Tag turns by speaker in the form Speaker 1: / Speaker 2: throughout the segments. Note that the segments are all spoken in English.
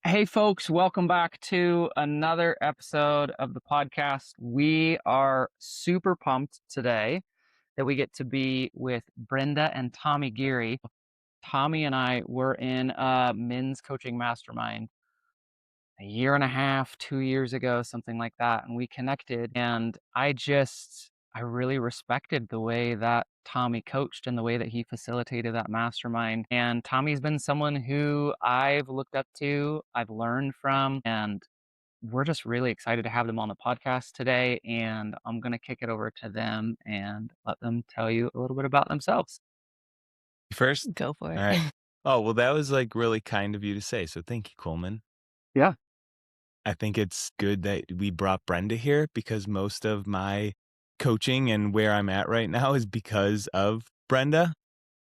Speaker 1: Hey, folks, welcome back to another episode of the podcast. We are super pumped today that we get to be with Brenda and Tommy Geary. Tommy and I were in a men's coaching mastermind a year and a half, 2 years ago, something like that. And we connected. And I really respected the way that Tommy coached and the way that he facilitated that mastermind. And Tommy's been someone who I've looked up to, I've learned from, and we're just really excited to have them on the podcast today. And I'm going to kick it over to them and let them tell you a little bit about themselves.
Speaker 2: First?
Speaker 3: Go for
Speaker 2: All
Speaker 3: it.
Speaker 2: right. Oh, well, that was like really kind of you to say. So thank you, Coleman.
Speaker 1: Yeah.
Speaker 2: I think it's good that we brought Brenda here because most of my coaching and where I'm at right now is because of Brenda.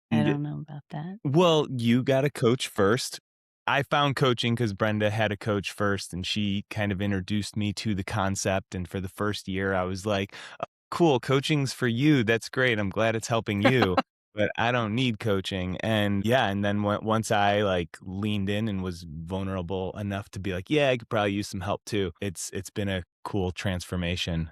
Speaker 3: I
Speaker 2: And
Speaker 3: don't know about that.
Speaker 2: well, you got a coach first. I found coaching because Brenda had a coach first and she kind of introduced me to the concept. And for the first year, I was like, "Oh, cool, coaching's for you. That's great. I'm glad it's helping you, but I don't need coaching." And yeah, and then once I like leaned in and was vulnerable enough to be like, yeah, I could probably use some help too. It's been a cool transformation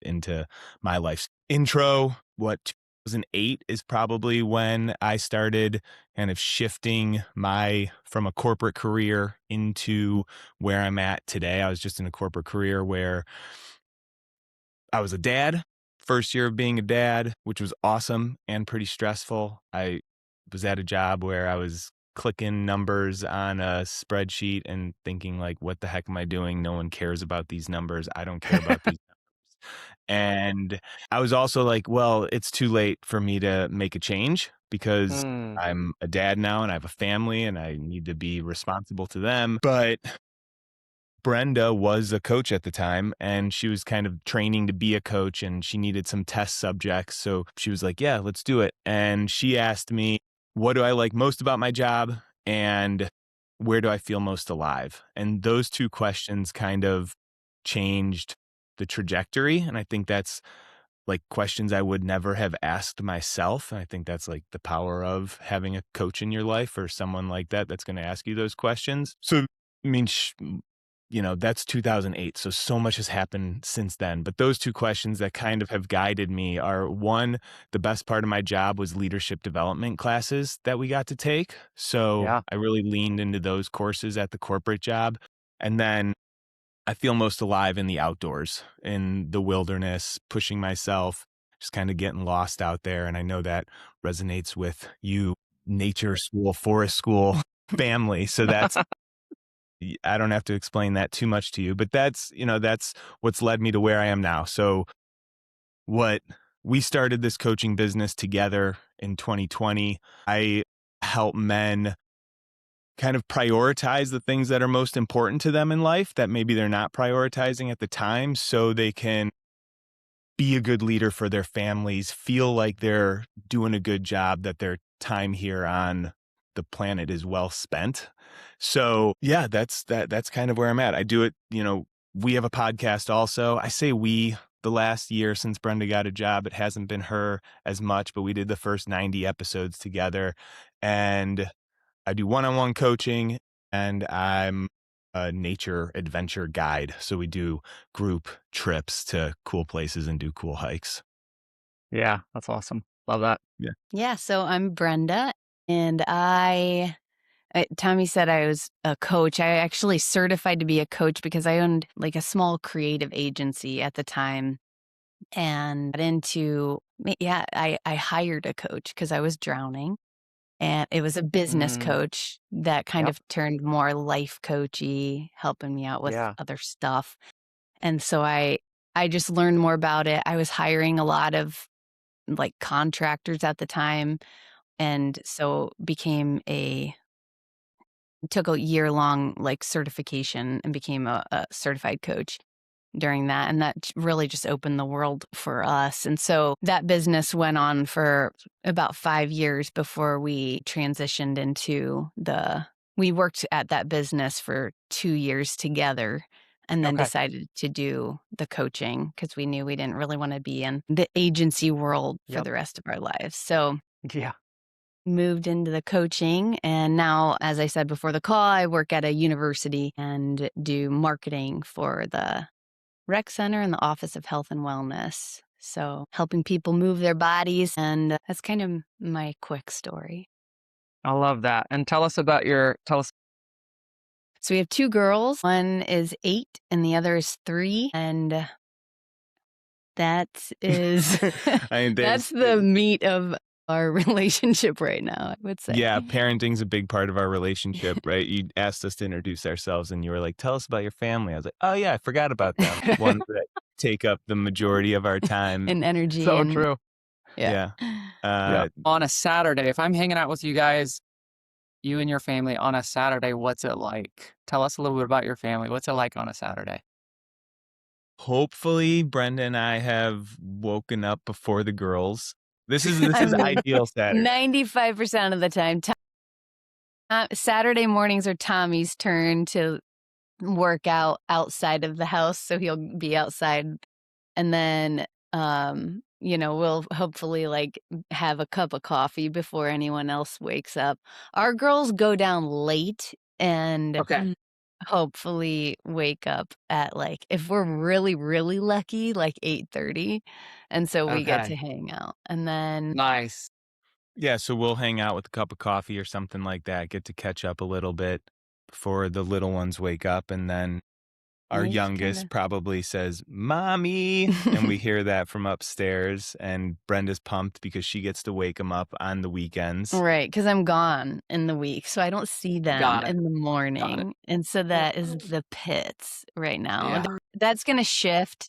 Speaker 2: into my life. Intro, what 2008 is probably when I started kind of shifting from a corporate career into where I'm at today. I was just in a corporate career where I was a dad, first year of being a dad, which was awesome and pretty stressful. I was at a job where I was clicking numbers on a spreadsheet and thinking like, what the heck am I doing? No one cares about these numbers. I don't care about these numbers. And I was also like, well, it's too late for me to make a change because
Speaker 1: Mm,
Speaker 2: I'm a dad now and I have a family and I need to be responsible to them. But Brenda was a coach at the time and she was kind of training to be a coach and she needed some test subjects. So she was like, yeah, let's do it. And she asked me, what do I like most about my job? And where do I feel most alive? And those two questions kind of changed the trajectory. And I think that's like questions I would never have asked myself. And I think that's like the power of having a coach in your life or someone like that that's going to ask you those questions. So, I mean, that's 2008. So much has happened since then. But those two questions that kind of have guided me are one, the best part of my job was leadership development classes that we got to take. So
Speaker 1: yeah.
Speaker 2: I really leaned into those courses at the corporate job. And then I feel most alive in the outdoors, in the wilderness, pushing myself, just kind of getting lost out there. And I know that resonates with you, nature school, forest school family. So I don't have to explain that too much to you, but that's what's led me to where I am now. So what we started this coaching business together in 2020. I help men kind of prioritize the things that are most important to them in life that maybe they're not prioritizing at the time so they can be a good leader for their families, feel like they're doing a good job, that their time here on the planet is well spent. So yeah, that's kind of where I'm at. I do it, we have a podcast also. I say we, the last year since Brenda got a job, it hasn't been her as much, but we did the first 90 episodes together. And I do one-on-one coaching and I'm a nature adventure guide. So we do group trips to cool places and do cool hikes.
Speaker 1: Yeah. That's awesome. Love that.
Speaker 2: Yeah.
Speaker 3: Yeah, so I'm Brenda, and Tommy said I was a coach. I actually certified to be a coach because I owned like a small creative agency at the time and got into, yeah, I hired a coach because I was drowning. And it was a business
Speaker 1: Mm,
Speaker 3: coach that kind
Speaker 1: yep.
Speaker 3: of turned more life coachy, helping me out with
Speaker 1: Yeah.
Speaker 3: other stuff. And so I just learned more about it. I was hiring a lot of like contractors at the time, and so became a took a year-long like certification and became a certified coach during that, and that really just opened the world for us. And so that business went on for about 5 years before we transitioned into the we worked at that business for 2 years together and then
Speaker 1: Okay.
Speaker 3: decided to do the coaching because we knew we didn't really wanna be in the agency world for
Speaker 1: Yep.
Speaker 3: the rest of our lives. So
Speaker 1: Yeah.
Speaker 3: moved into the coaching. And now, as I said before the call, I work at a university and do marketing for the rec center and the Office of Health and Wellness. So helping people move their bodies. And that's kind of my quick story.
Speaker 1: I love that. And tell us.
Speaker 3: So we have 2 girls. One is 8 and the other is 3. And that is
Speaker 2: I mean,
Speaker 3: that's the meat of our relationship right now, I would say.
Speaker 2: Yeah, parenting's a big part of our relationship, right? You asked us to introduce ourselves and you were like, tell us about your family. I was like, oh yeah, I forgot about them. Ones that take up the majority of our time.
Speaker 3: And energy.
Speaker 1: So
Speaker 3: and,
Speaker 1: true.
Speaker 3: Yeah.
Speaker 1: Yeah. On a Saturday, if I'm hanging out with you guys, you and your family on a Saturday, what's it like? Tell us a little bit about your family. What's it like on a Saturday?
Speaker 2: Hopefully, Brenda and I have woken up before the girls. This is
Speaker 3: I mean,
Speaker 2: ideal Saturday.
Speaker 3: 95% of the time, Saturday mornings are Tommy's turn to work out outside of the house. So he'll be outside. And then, we'll hopefully like have a cup of coffee before anyone else wakes up. Our girls go down late and
Speaker 1: Okay.
Speaker 3: hopefully wake up at like, if we're really, really lucky, like 8:30. And so we get to
Speaker 1: Okay.
Speaker 3: hang out. And then
Speaker 1: Nice.
Speaker 2: Yeah, so we'll hang out with a cup of coffee or something like that, get to catch up a little bit before the little ones wake up. And then our
Speaker 3: Yeah, just
Speaker 2: youngest
Speaker 3: kinda
Speaker 2: probably says, Mommy. And we hear that from upstairs. And Brenda's pumped because she gets to wake them up on the weekends.
Speaker 3: Right, because I'm gone in the week, so I don't see them
Speaker 1: Got it.
Speaker 3: in the
Speaker 1: Got it.
Speaker 3: morning, and so that is the pits right now.
Speaker 1: Yeah.
Speaker 3: That's gonna shift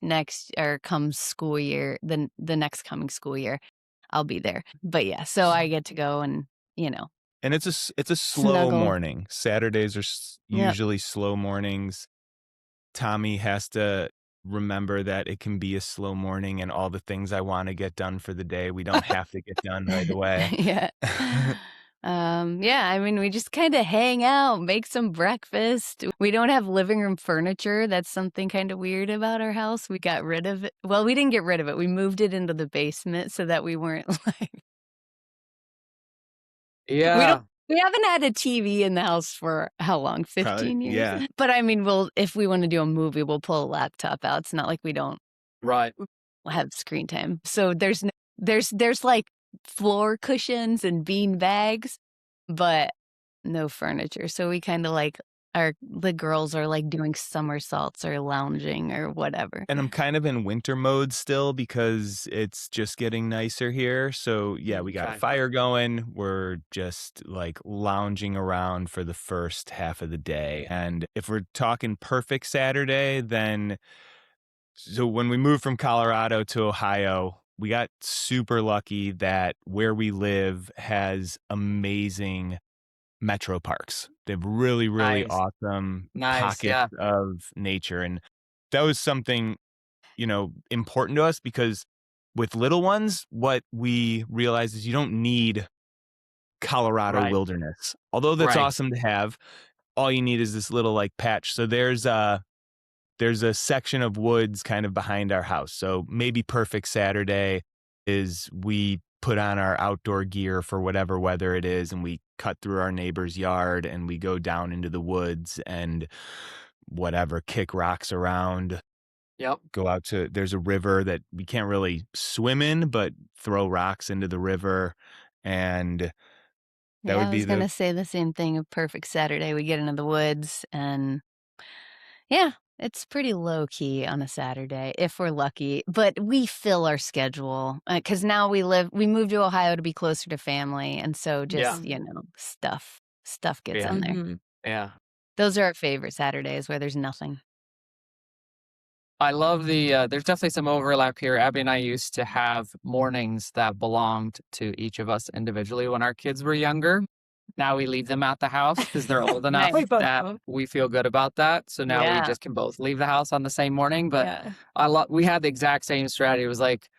Speaker 3: come school year, the next coming school year, I'll be there. But yeah, so I get to go and,
Speaker 2: And it's a slow
Speaker 3: snuggle.
Speaker 2: morning. Saturdays are
Speaker 3: Yep.
Speaker 2: usually slow mornings. Tommy has to remember that it can be a slow morning and all the things I want to get done for the day, we don't have to get done right away.
Speaker 3: Yeah. Yeah, I mean, we just kinda hang out, make some breakfast. We don't have living room furniture. That's something kinda weird about our house. We got rid of it. Well, we didn't get rid of it. We moved it into the basement so that we weren't like
Speaker 1: Yeah.
Speaker 3: we haven't had a TV in the house for how long? 15
Speaker 2: Probably,
Speaker 3: years?
Speaker 2: yeah.
Speaker 3: But I mean, if we wanna do a movie, we'll pull a laptop out. It's not like we don't
Speaker 1: Right.
Speaker 3: have screen time. So there's like floor cushions and bean bags, but no furniture. So we kind of like the girls are like doing somersaults or lounging or whatever.
Speaker 2: And I'm kind of in winter mode still because it's just getting nicer here. So yeah, we got a
Speaker 1: Okay.
Speaker 2: fire going. We're just like lounging around for the first half of the day. And if we're talking perfect Saturday, then so when we moved from Colorado to Ohio, we got super lucky that where we live has amazing metro parks. They have really, really
Speaker 1: Nice.
Speaker 2: awesome
Speaker 1: Nice.
Speaker 2: pockets
Speaker 1: Yeah.
Speaker 2: of nature. And that was something, important to us because with little ones, what we realized is you don't need Colorado
Speaker 1: Right.
Speaker 2: wilderness. Although that's
Speaker 1: Right.
Speaker 2: awesome to have, all you need is this little like patch. So there's a section of woods kind of behind our house. So maybe perfect Saturday is we put on our outdoor gear for whatever weather it is and we cut through our neighbor's yard and we go down into the woods and whatever, kick rocks around.
Speaker 1: Yep.
Speaker 2: Go out to, there's a river that we can't really swim in, but throw rocks into the river. And that
Speaker 3: Yeah,
Speaker 2: would
Speaker 3: I
Speaker 2: be
Speaker 3: was gonna say the same thing. A perfect Saturday. We get into the woods and yeah, it's pretty low key on a Saturday if we're lucky, but we fill our schedule because now we moved to Ohio to be closer to family. And so
Speaker 1: Yeah.
Speaker 3: just, stuff gets
Speaker 1: Yeah.
Speaker 3: in there.
Speaker 1: Yeah.
Speaker 3: Those are our favorite Saturdays where there's nothing.
Speaker 1: I love there's definitely some overlap here. Abby and I used to have mornings that belonged to each of us individually when our kids were younger. Now we leave them at the house because they're old enough
Speaker 3: Nice.
Speaker 1: that we feel good about that. So now we
Speaker 3: Yeah.
Speaker 1: just can both leave the house on the same morning. But
Speaker 3: Yeah.
Speaker 1: we had the exact same strategy. It was like,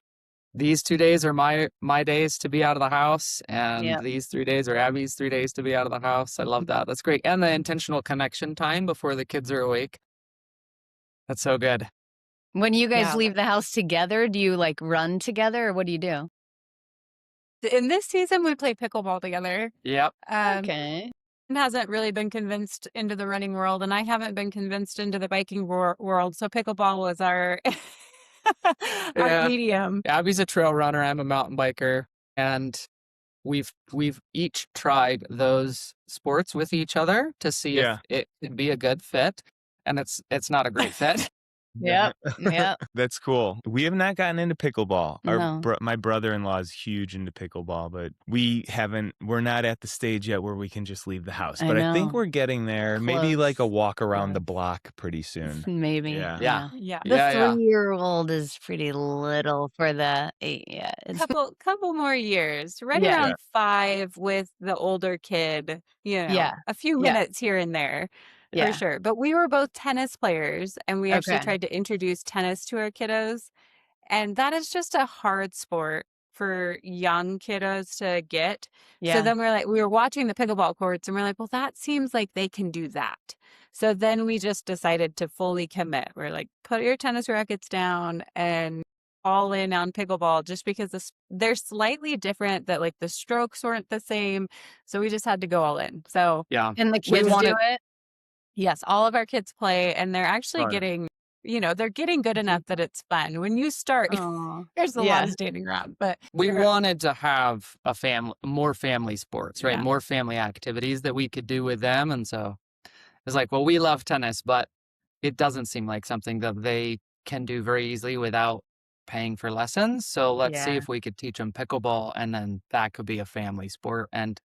Speaker 1: these 2 days are my days to be out of the house, and
Speaker 3: Yep.
Speaker 1: these 3 days are Abby's 3 days to be out of the house. I love that. That's great. And the intentional connection time before the kids are awake. That's so good.
Speaker 3: When you guys
Speaker 1: Yeah.
Speaker 3: leave the house together, do you like run together or what do you do?
Speaker 4: In this season, we play pickleball together.
Speaker 1: Yep.
Speaker 3: Okay.
Speaker 4: Hasn't really been convinced into the running world, and I haven't been convinced into the biking world. So pickleball was our our
Speaker 1: Yeah.
Speaker 4: medium.
Speaker 1: Abby's a trail runner. I'm a mountain biker, and we've each tried those sports with each other to see if
Speaker 2: Yeah.
Speaker 1: it could be a good fit, and it's not a great fit.
Speaker 3: Yep. Yep.
Speaker 2: That's cool. We have not gotten into pickleball.
Speaker 3: No.
Speaker 2: My brother-in-law is huge into pickleball, but we're not at the stage yet where we can just leave the house.
Speaker 3: I
Speaker 2: But I think
Speaker 3: know.
Speaker 2: we're getting there. Maybe like a
Speaker 3: Close.
Speaker 2: walk around the
Speaker 3: Close.
Speaker 2: block pretty soon.
Speaker 3: Maybe.
Speaker 2: Yeah.
Speaker 1: Yeah.
Speaker 4: Yeah.
Speaker 3: The
Speaker 1: Yeah, yeah.
Speaker 3: 3-year-old is pretty little for the 8 yet. It's
Speaker 4: Couple more years, right
Speaker 3: Yeah.
Speaker 4: around 5 with the older kid,
Speaker 3: Yeah.
Speaker 4: a few
Speaker 3: Yeah.
Speaker 4: minutes here and there.
Speaker 3: Yeah.
Speaker 4: For sure. But we were both tennis players, and we actually
Speaker 3: Okay.
Speaker 4: tried to introduce tennis to our kiddos. And that is just a hard sport for young kiddos to get. So
Speaker 3: Yeah.
Speaker 4: then we were watching the pickleball courts, and we're like, well, that seems like they can do that. So then we just decided to fully commit. We're like, put your tennis rackets down and all in on pickleball, just because they're slightly different, that like the strokes weren't the same. So we just had to go all in. So
Speaker 1: Yeah.
Speaker 3: And the
Speaker 4: We
Speaker 3: kids do
Speaker 4: wanted-
Speaker 3: it?
Speaker 4: yes, all of our kids play, and they're actually
Speaker 2: Fun.
Speaker 4: getting, they're getting good enough that it's fun. When you start,
Speaker 3: Aw.
Speaker 4: there's a lot
Speaker 3: Yeah.
Speaker 4: of standing around, but
Speaker 1: We
Speaker 4: they're-
Speaker 1: wanted to have more family sports, right?
Speaker 4: Yeah.
Speaker 1: More family activities that we could do with them. And so it's like, well, we love tennis, but it doesn't seem like something that they can do very easily without paying for lessons. So let's see
Speaker 3: Yeah.
Speaker 1: if we could teach them pickleball, and then that could be a family sport. And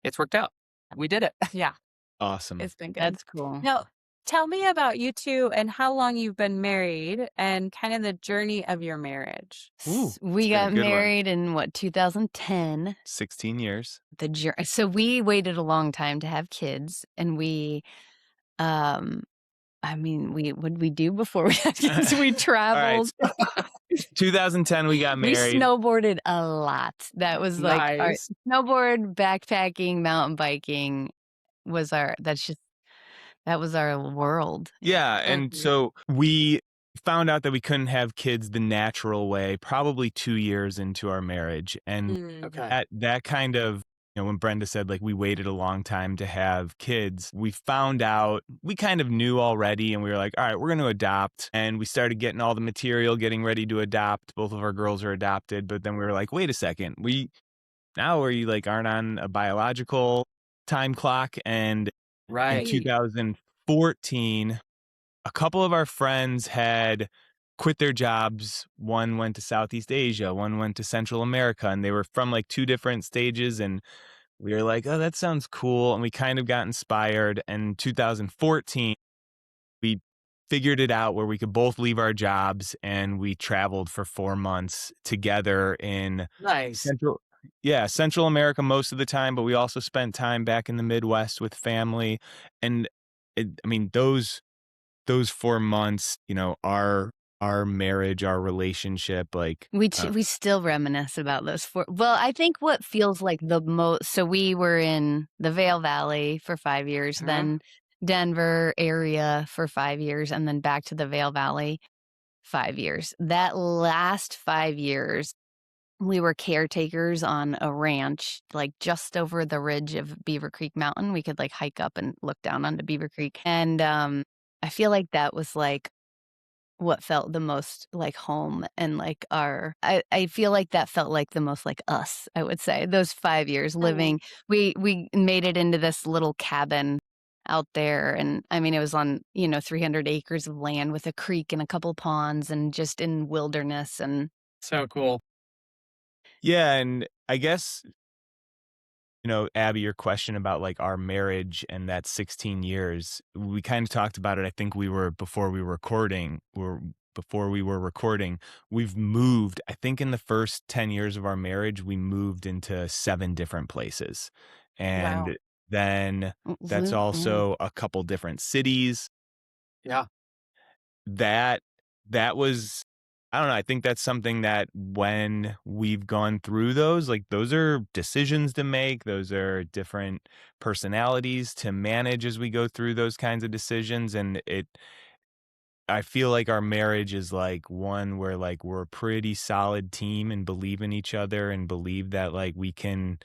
Speaker 1: it's worked out. We did it.
Speaker 4: yeah,
Speaker 2: Awesome.
Speaker 4: it's been good.
Speaker 3: That's cool.
Speaker 4: Now, tell me about you two and how long you've been married and kind of the journey of your marriage.
Speaker 2: Ooh,
Speaker 3: We
Speaker 2: it's been a
Speaker 3: got
Speaker 2: good one.
Speaker 3: married in 2010.
Speaker 2: 16 years.
Speaker 3: So we waited a long time to have kids, and what did we do before we had kids? We traveled.
Speaker 2: 2010 we got
Speaker 3: We
Speaker 2: married.
Speaker 3: snowboarded a lot. That was like our
Speaker 1: Nice.
Speaker 3: snowboard, backpacking, mountain biking that was our world.
Speaker 2: Yeah, and
Speaker 4: Mhm.
Speaker 2: so we found out that we couldn't have kids the natural way probably 2 years into our marriage. And
Speaker 4: Mm.
Speaker 1: Okay.
Speaker 2: that kind of, when Brenda said like we waited a long time to have kids, we found out, we kind of knew already, and we were like, all right, we're going to adopt. And we started getting all the material, getting ready to adopt. Both of our girls are adopted, but then we were like, wait a second, we like aren't on a biological time clock. And in
Speaker 1: Right.
Speaker 2: 2014, a couple of our friends had quit their jobs. One went to Southeast Asia, one went to Central America, and they were from like 2 different stages. And we were like, oh, that sounds cool. And we kind of got inspired. And 2014, we figured it out where we could both leave our jobs, and we traveled for 4 months together in
Speaker 1: Nice.
Speaker 2: Central America most of the time, but we also spent time back in the Midwest with family. And those 4 months, our marriage, our relationship, like
Speaker 3: We still reminisce about those well, I think what feels like the most, so we were in the Vail Valley for 5 years,
Speaker 1: Uh-huh.
Speaker 3: then Denver area for 5 years, and then back to the Vail Valley 5 years. That last 5 years, we were caretakers on a ranch, like just over the ridge of Beaver Creek Mountain. We could like hike up and look down onto Beaver Creek. And I feel like that was like what felt the most like home, and like I feel like that felt like the most like us, I would say. Those 5 years living, we made it into this little cabin out there, and I mean it was on 300 acres of land with a creek and a couple ponds, and just in wilderness. And
Speaker 1: So cool.
Speaker 2: yeah. And I guess, Abby, your question about like our marriage and that 16 years, we kind of talked about it. I think before we were recording, we've moved, I think in the first 10 years of our marriage, we moved into 7 different places. And
Speaker 4: Wow.
Speaker 2: then that's also a couple different cities.
Speaker 1: Yeah.
Speaker 2: That was, I don't know, I think that's something that when we've gone through those are decisions to make. Those are different personalities to manage as we go through those kinds of decisions. And I feel like our marriage is like one where like we're a pretty solid team and believe in each other and believe that like we can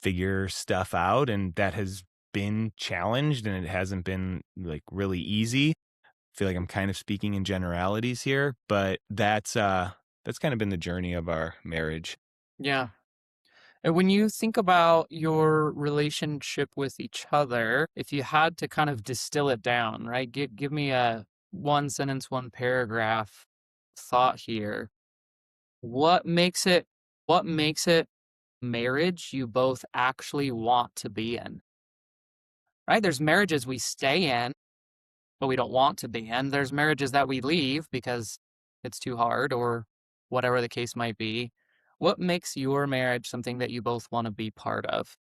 Speaker 2: figure stuff out, and that has been challenged and it hasn't been like really easy. I feel like I'm kind of speaking in generalities here, but that's kind of been the journey of our marriage.
Speaker 1: Yeah. And when you think about your relationship with each other, if you had to kind of distill it down, right? Give me a one sentence, one paragraph thought here. What makes it what makes it marriage you both actually want to be in? Right? There's marriages we stay in, but we don't want to be in. There's marriages that we leave because it's too hard or whatever the case might be. What makes your marriage something that you both want to be part of?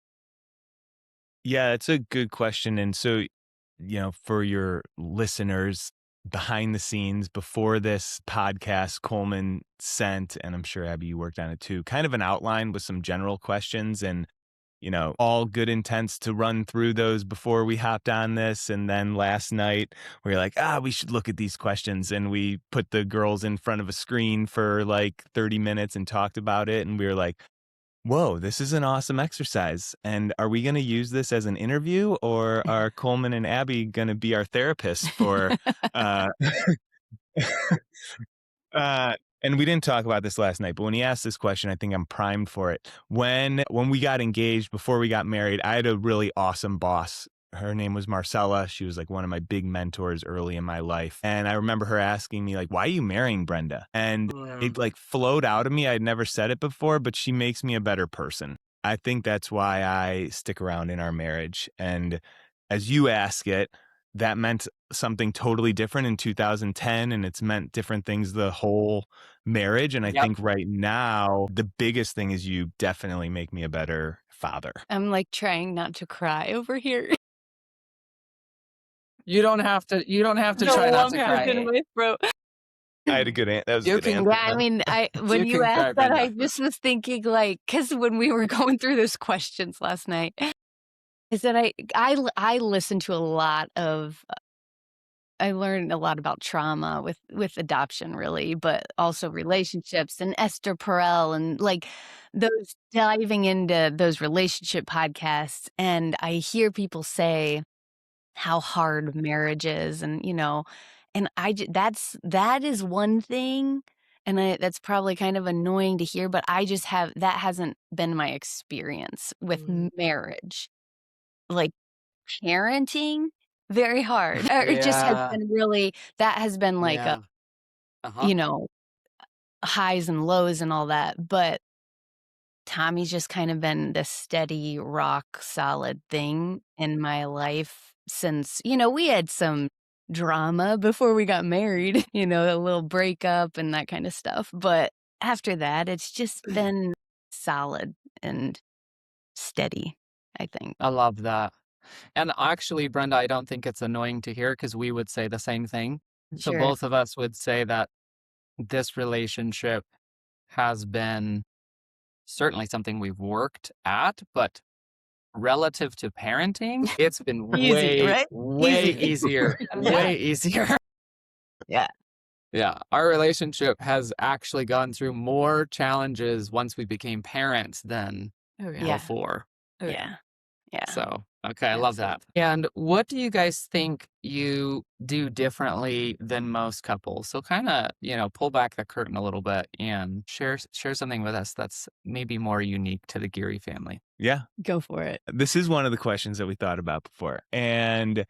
Speaker 2: Yeah, it's a good question. And so, for your listeners behind the scenes before this podcast, Coleman sent, and I'm sure Abby, you worked on it too, kind of an outline with some general questions and, all good intents to run through those before we hopped on this. And then last night we were like, we should look at these questions. And we put the girls in front of a screen for like 30 minutes and talked about it. And we were like, whoa, this is an awesome exercise. And are we going to use this as an interview, or are Coleman and Abby going to be our therapists for, uh, uh, and we didn't talk about this last night, but when he asked this question, I think I'm primed for it. When we got engaged, before we got married, I had a really awesome boss. Her name was Marcella. She was like one of my big mentors early in my life. And I remember her asking me like, why are you marrying Brenda? And it like flowed out of me. I'd never said it before, but she makes me a better person. I think that's why I stick around in our marriage. And as you ask it, that meant something totally different in 2010, and it's meant different things the whole marriage. And I
Speaker 1: Yep.
Speaker 2: think right now, the biggest thing is you definitely make me a better father.
Speaker 3: I'm like trying not to cry over here.
Speaker 1: You don't have to
Speaker 3: No
Speaker 1: try not to
Speaker 3: lumps
Speaker 1: cry.
Speaker 3: in my throat.
Speaker 2: I had a good that was a
Speaker 1: You
Speaker 2: good
Speaker 1: can-
Speaker 2: answer.
Speaker 3: Yeah, I mean, when
Speaker 1: You
Speaker 3: you
Speaker 1: can cry,
Speaker 3: asked that, I
Speaker 1: Brenda.
Speaker 3: just was thinking like, because when we were going through those questions last night, is that I listened to a lot of I learned a lot about trauma with adoption, really, but also relationships and Esther Perel and like those diving into those relationship podcasts. And I hear people say how hard marriage is, and and that is one thing, and that's probably kind of annoying to hear, but that hasn't been my experience with marriage, like parenting. Very hard. It just has
Speaker 1: Yeah.
Speaker 3: been really that has been like
Speaker 1: Yeah. Uh-huh.
Speaker 3: you know, highs and lows and all that, but Tommy's just kind of been this steady, rock solid thing in my life since, we had some drama before we got married, a little breakup and that kind of stuff. But after that, it's just been solid and steady, I think.
Speaker 1: I love that. And actually, Brenda, I don't think it's annoying to hear because we would say the same thing. So
Speaker 3: Sure.
Speaker 1: both of us would say that this relationship has been certainly something we've worked at, but relative to parenting, it's been
Speaker 3: Easy, right?
Speaker 1: way
Speaker 3: Easy.
Speaker 1: easier.
Speaker 3: Yeah.
Speaker 1: Way easier.
Speaker 3: Yeah.
Speaker 1: Yeah. Our relationship has actually gone through more challenges once we became parents than
Speaker 3: Yeah.
Speaker 1: before.
Speaker 3: Yeah. Yeah.
Speaker 1: So, okay, I love that. And what do you guys think you do differently than most couples? So kind of, pull back the curtain a little bit and share something with us that's maybe more unique to the Geary family.
Speaker 2: Yeah.
Speaker 3: Go for it.
Speaker 2: This is one of the questions that we thought about before. And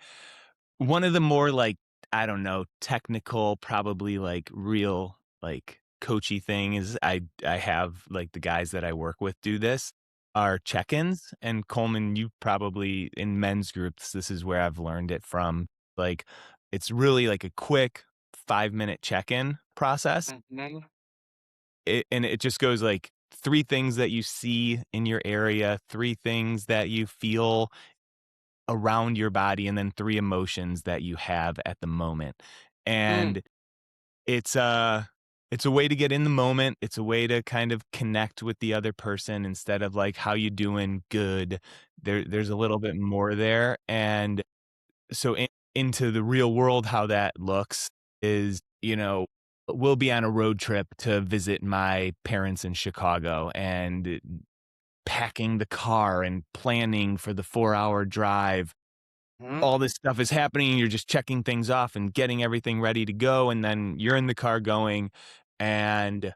Speaker 2: one of the more like, I don't know, technical, probably like real, like coachy thing is I have like the guys that I work with do this are check-ins. And Coleman, you probably in men's groups, this is where I've learned it from. Like it's really like a quick 5-minute check-in process.
Speaker 1: Mhm.
Speaker 2: And it just goes like 3 things that you see in your area, 3 things that you feel around your body, and then 3 emotions that you have at the moment. And it's a way to get in the moment. It's a way to kind of connect with the other person instead of like, how you doing? Good. There's a little bit more there. And so into the real world, how that looks. is, we'll be on a road trip to visit my parents in Chicago and packing the car and planning for the 4-hour drive. All this stuff is happening. You're just checking things off and getting everything ready to go. And then you're in the car going, and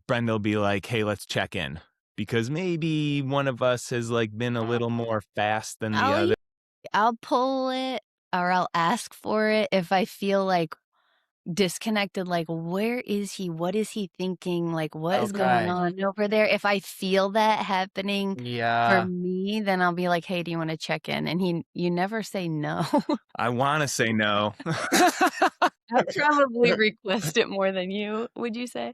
Speaker 2: Brenda will be like, hey, let's check in. Because maybe one of us has been a little more fast than the other.
Speaker 3: I'll pull it or I'll ask for it if I feel disconnected, where is he? What is he thinking? What is going on over there? If I feel that happening for me, then I'll be like, hey, do you want to check in? And you never say no.
Speaker 2: I want to say no.
Speaker 3: I probably request it more than you, would you say?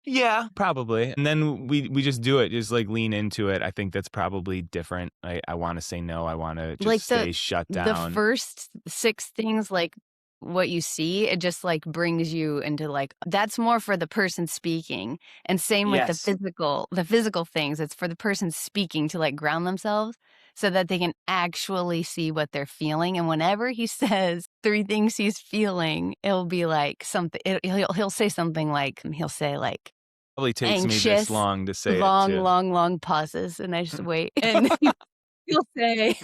Speaker 2: Yeah, probably. And then we just do it, just lean into it. I think that's probably different. I want to say no. I want to just stay shut down.
Speaker 3: The first 6 things, what you see, it just brings you into that's more for the person speaking. And same with the physical things. It's for the person speaking to ground themselves so that they can actually see what they're feeling. And whenever he says 3 things he's feeling, it'll be something. He'll say something he'll say
Speaker 2: probably takes
Speaker 3: anxious,
Speaker 2: me this long to say
Speaker 3: long,
Speaker 2: it too.
Speaker 3: long pauses, and I just wait. And he'll say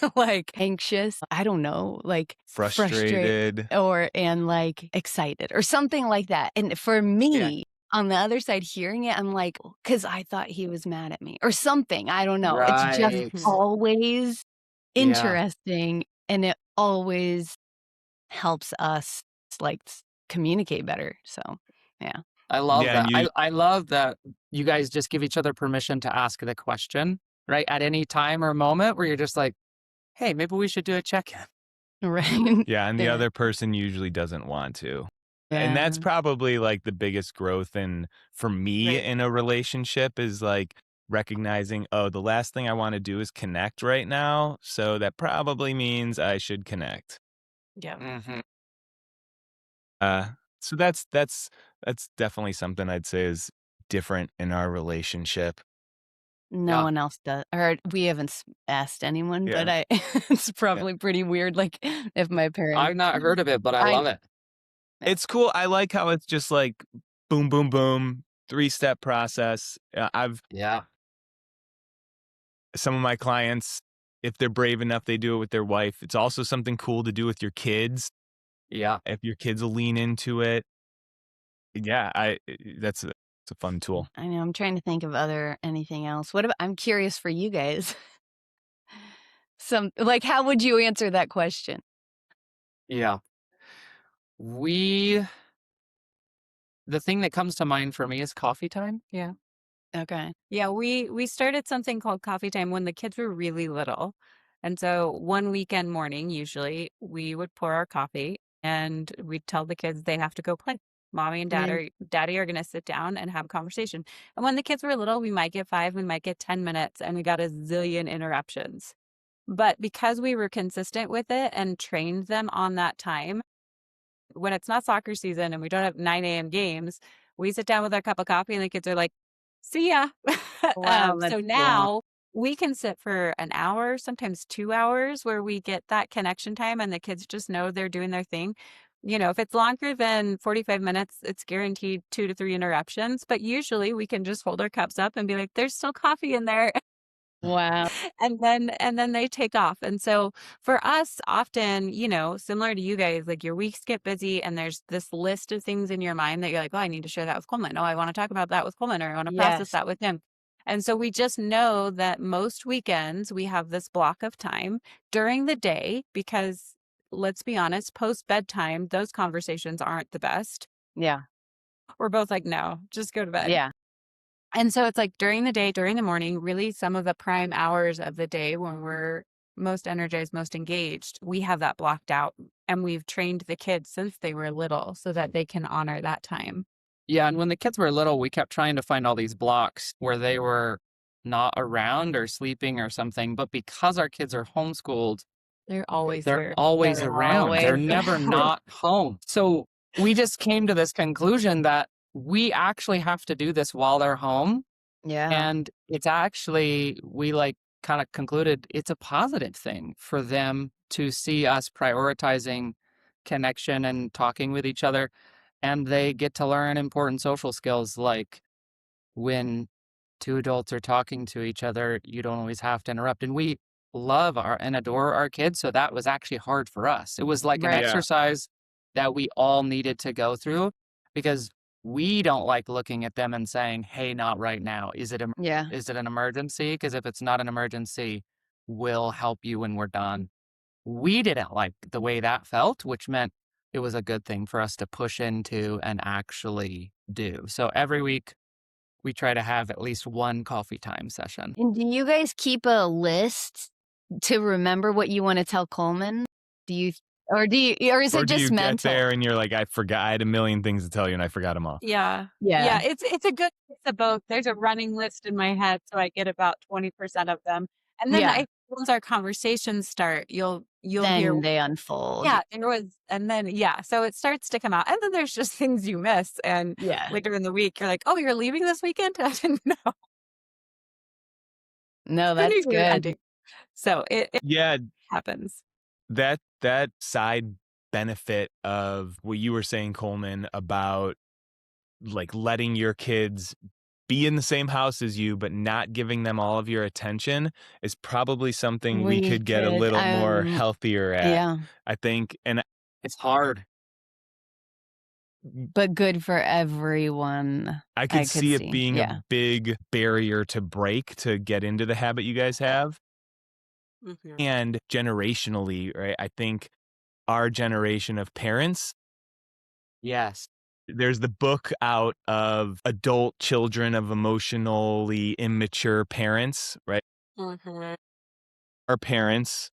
Speaker 3: anxious, I don't know,
Speaker 2: frustrated
Speaker 3: and excited or something like that. And for me, on the other side, hearing it, I'm because I thought he was mad at me or something. I don't know. It's just always interesting, and it always helps us communicate better. So, yeah.
Speaker 1: I love that. I love that you guys just give each other permission to ask the question, right? At any time or moment where you're just like, hey, maybe we should do a check-in.
Speaker 3: Right.
Speaker 2: Yeah, and the other person usually doesn't want to. Yeah. And that's probably the biggest growth for me in a relationship is recognizing, oh, the last thing I want to do is connect right now. So that probably means I should connect.
Speaker 3: Yeah.
Speaker 1: Mm-hmm.
Speaker 2: So that's definitely something I'd say is different in our relationship.
Speaker 3: No one else does, or we haven't asked anyone, but it's probably pretty weird. If my parents,
Speaker 1: I've not heard of it, but I love it.
Speaker 2: It's cool. I like how it's just boom, boom, boom, 3-step process. Some of my clients, if they're brave enough, they do it with their wife. It's also something cool to do with your kids.
Speaker 1: Yeah.
Speaker 2: If your kids will lean into it. Yeah, it's a fun tool.
Speaker 3: I know. I'm trying to think of anything else. I'm curious for you guys. How would you answer that question?
Speaker 1: Yeah. The thing that comes to mind for me is coffee time.
Speaker 4: Yeah.
Speaker 3: Okay.
Speaker 4: Yeah, we started something called coffee time when the kids were really little. And so one weekend morning, usually we would pour our coffee and we'd tell the kids they have to go play. Mommy and daddy are going to sit down and have a conversation. And when the kids were little, we might get 5, we might get 10 minutes, and we got a zillion interruptions. But because we were consistent with it and trained them on that time, when it's not soccer season and we don't have 9 a.m. games, we sit down with our cup of coffee and the kids are like, see ya.
Speaker 3: Wow,
Speaker 4: so now we can sit for an hour, sometimes 2 hours, where we get that connection time and the kids just know they're doing their thing. If it's longer than 45 minutes, it's guaranteed 2 to 3 interruptions. But usually we can just hold our cups up and be like, there's still coffee in there.
Speaker 3: Wow.
Speaker 4: And then they take off. And so for us, often, similar to you guys, your weeks get busy and there's this list of things in your mind that you're like, oh, I need to share that with Coleman. Oh, I want to talk about that with Coleman, or I want to process that with him. And so we just know that most weekends we have this block of time during the day because, let's be honest, post bedtime, those conversations aren't the best.
Speaker 3: Yeah.
Speaker 4: We're both like, no, just go to bed.
Speaker 3: Yeah.
Speaker 4: And so it's during the day, during the morning, really some of the prime hours of the day when we're most energized, most engaged, we have that blocked out. And we've trained the kids since they were little so that they can honor that time.
Speaker 1: Yeah. And when the kids were little, we kept trying to find all these blocks where they were not around or sleeping or something. But because our kids are homeschooled,
Speaker 4: they're always
Speaker 1: around. They're never not home. So we just came to this conclusion that we actually have to do this while they're home.
Speaker 3: Yeah.
Speaker 1: And it's actually, we kind of concluded it's a positive thing for them to see us prioritizing connection and talking with each other. And they get to learn important social skills like when two adults are talking to each other, you don't always have to interrupt. And we love and adore our kids. So that was actually hard for us. It was like an
Speaker 3: Right.
Speaker 2: Yeah.
Speaker 1: exercise that we all needed to go through because we don't like looking at them and saying, hey, not right now. Is it
Speaker 3: Yeah.
Speaker 1: an emergency? Because if it's not an emergency, we'll help you when we're done. We didn't like the way that felt, which meant it was a good thing for us to push into and actually do. So every week we try to have at least one coffee time session.
Speaker 3: And do you guys keep a list to remember what you want to tell Coleman? Or is
Speaker 2: Or
Speaker 3: it
Speaker 2: do you
Speaker 3: just
Speaker 2: get
Speaker 3: mental?
Speaker 2: there and you're like, I forgot, I had a million things to tell you and I forgot them all.
Speaker 4: Yeah.
Speaker 3: Yeah.
Speaker 4: It's a good mix of both. There's a running list in my head, so I get about 20% of them. And then
Speaker 3: Yeah.
Speaker 4: once our conversations start, you'll hear,
Speaker 3: Then they unfold.
Speaker 4: yeah, so it starts to come out. And then there's just things you miss. And
Speaker 3: Yeah.
Speaker 4: later in the week, you're like, oh, you're leaving this weekend? I didn't know.
Speaker 3: No,
Speaker 4: Then
Speaker 3: that's
Speaker 4: you're
Speaker 3: good.
Speaker 4: ending. So it
Speaker 2: Yeah,
Speaker 4: happens.
Speaker 2: that side benefit of what you were saying, Coleman, about like letting your kids be in the same house as you, but not giving them all of your attention is probably something we could get a little more healthier at.
Speaker 3: Yeah.
Speaker 2: I think. And
Speaker 1: It's hard.
Speaker 3: But good for everyone.
Speaker 2: I could see it
Speaker 3: see.
Speaker 2: being
Speaker 3: Yeah.
Speaker 2: a big barrier to break to get into the habit you guys have.
Speaker 4: Mhm.
Speaker 2: And generationally, right? I think our generation of parents,
Speaker 1: Yes.
Speaker 2: there's the book out of adult children of emotionally immature parents, right?
Speaker 4: Mhm.
Speaker 2: Our parents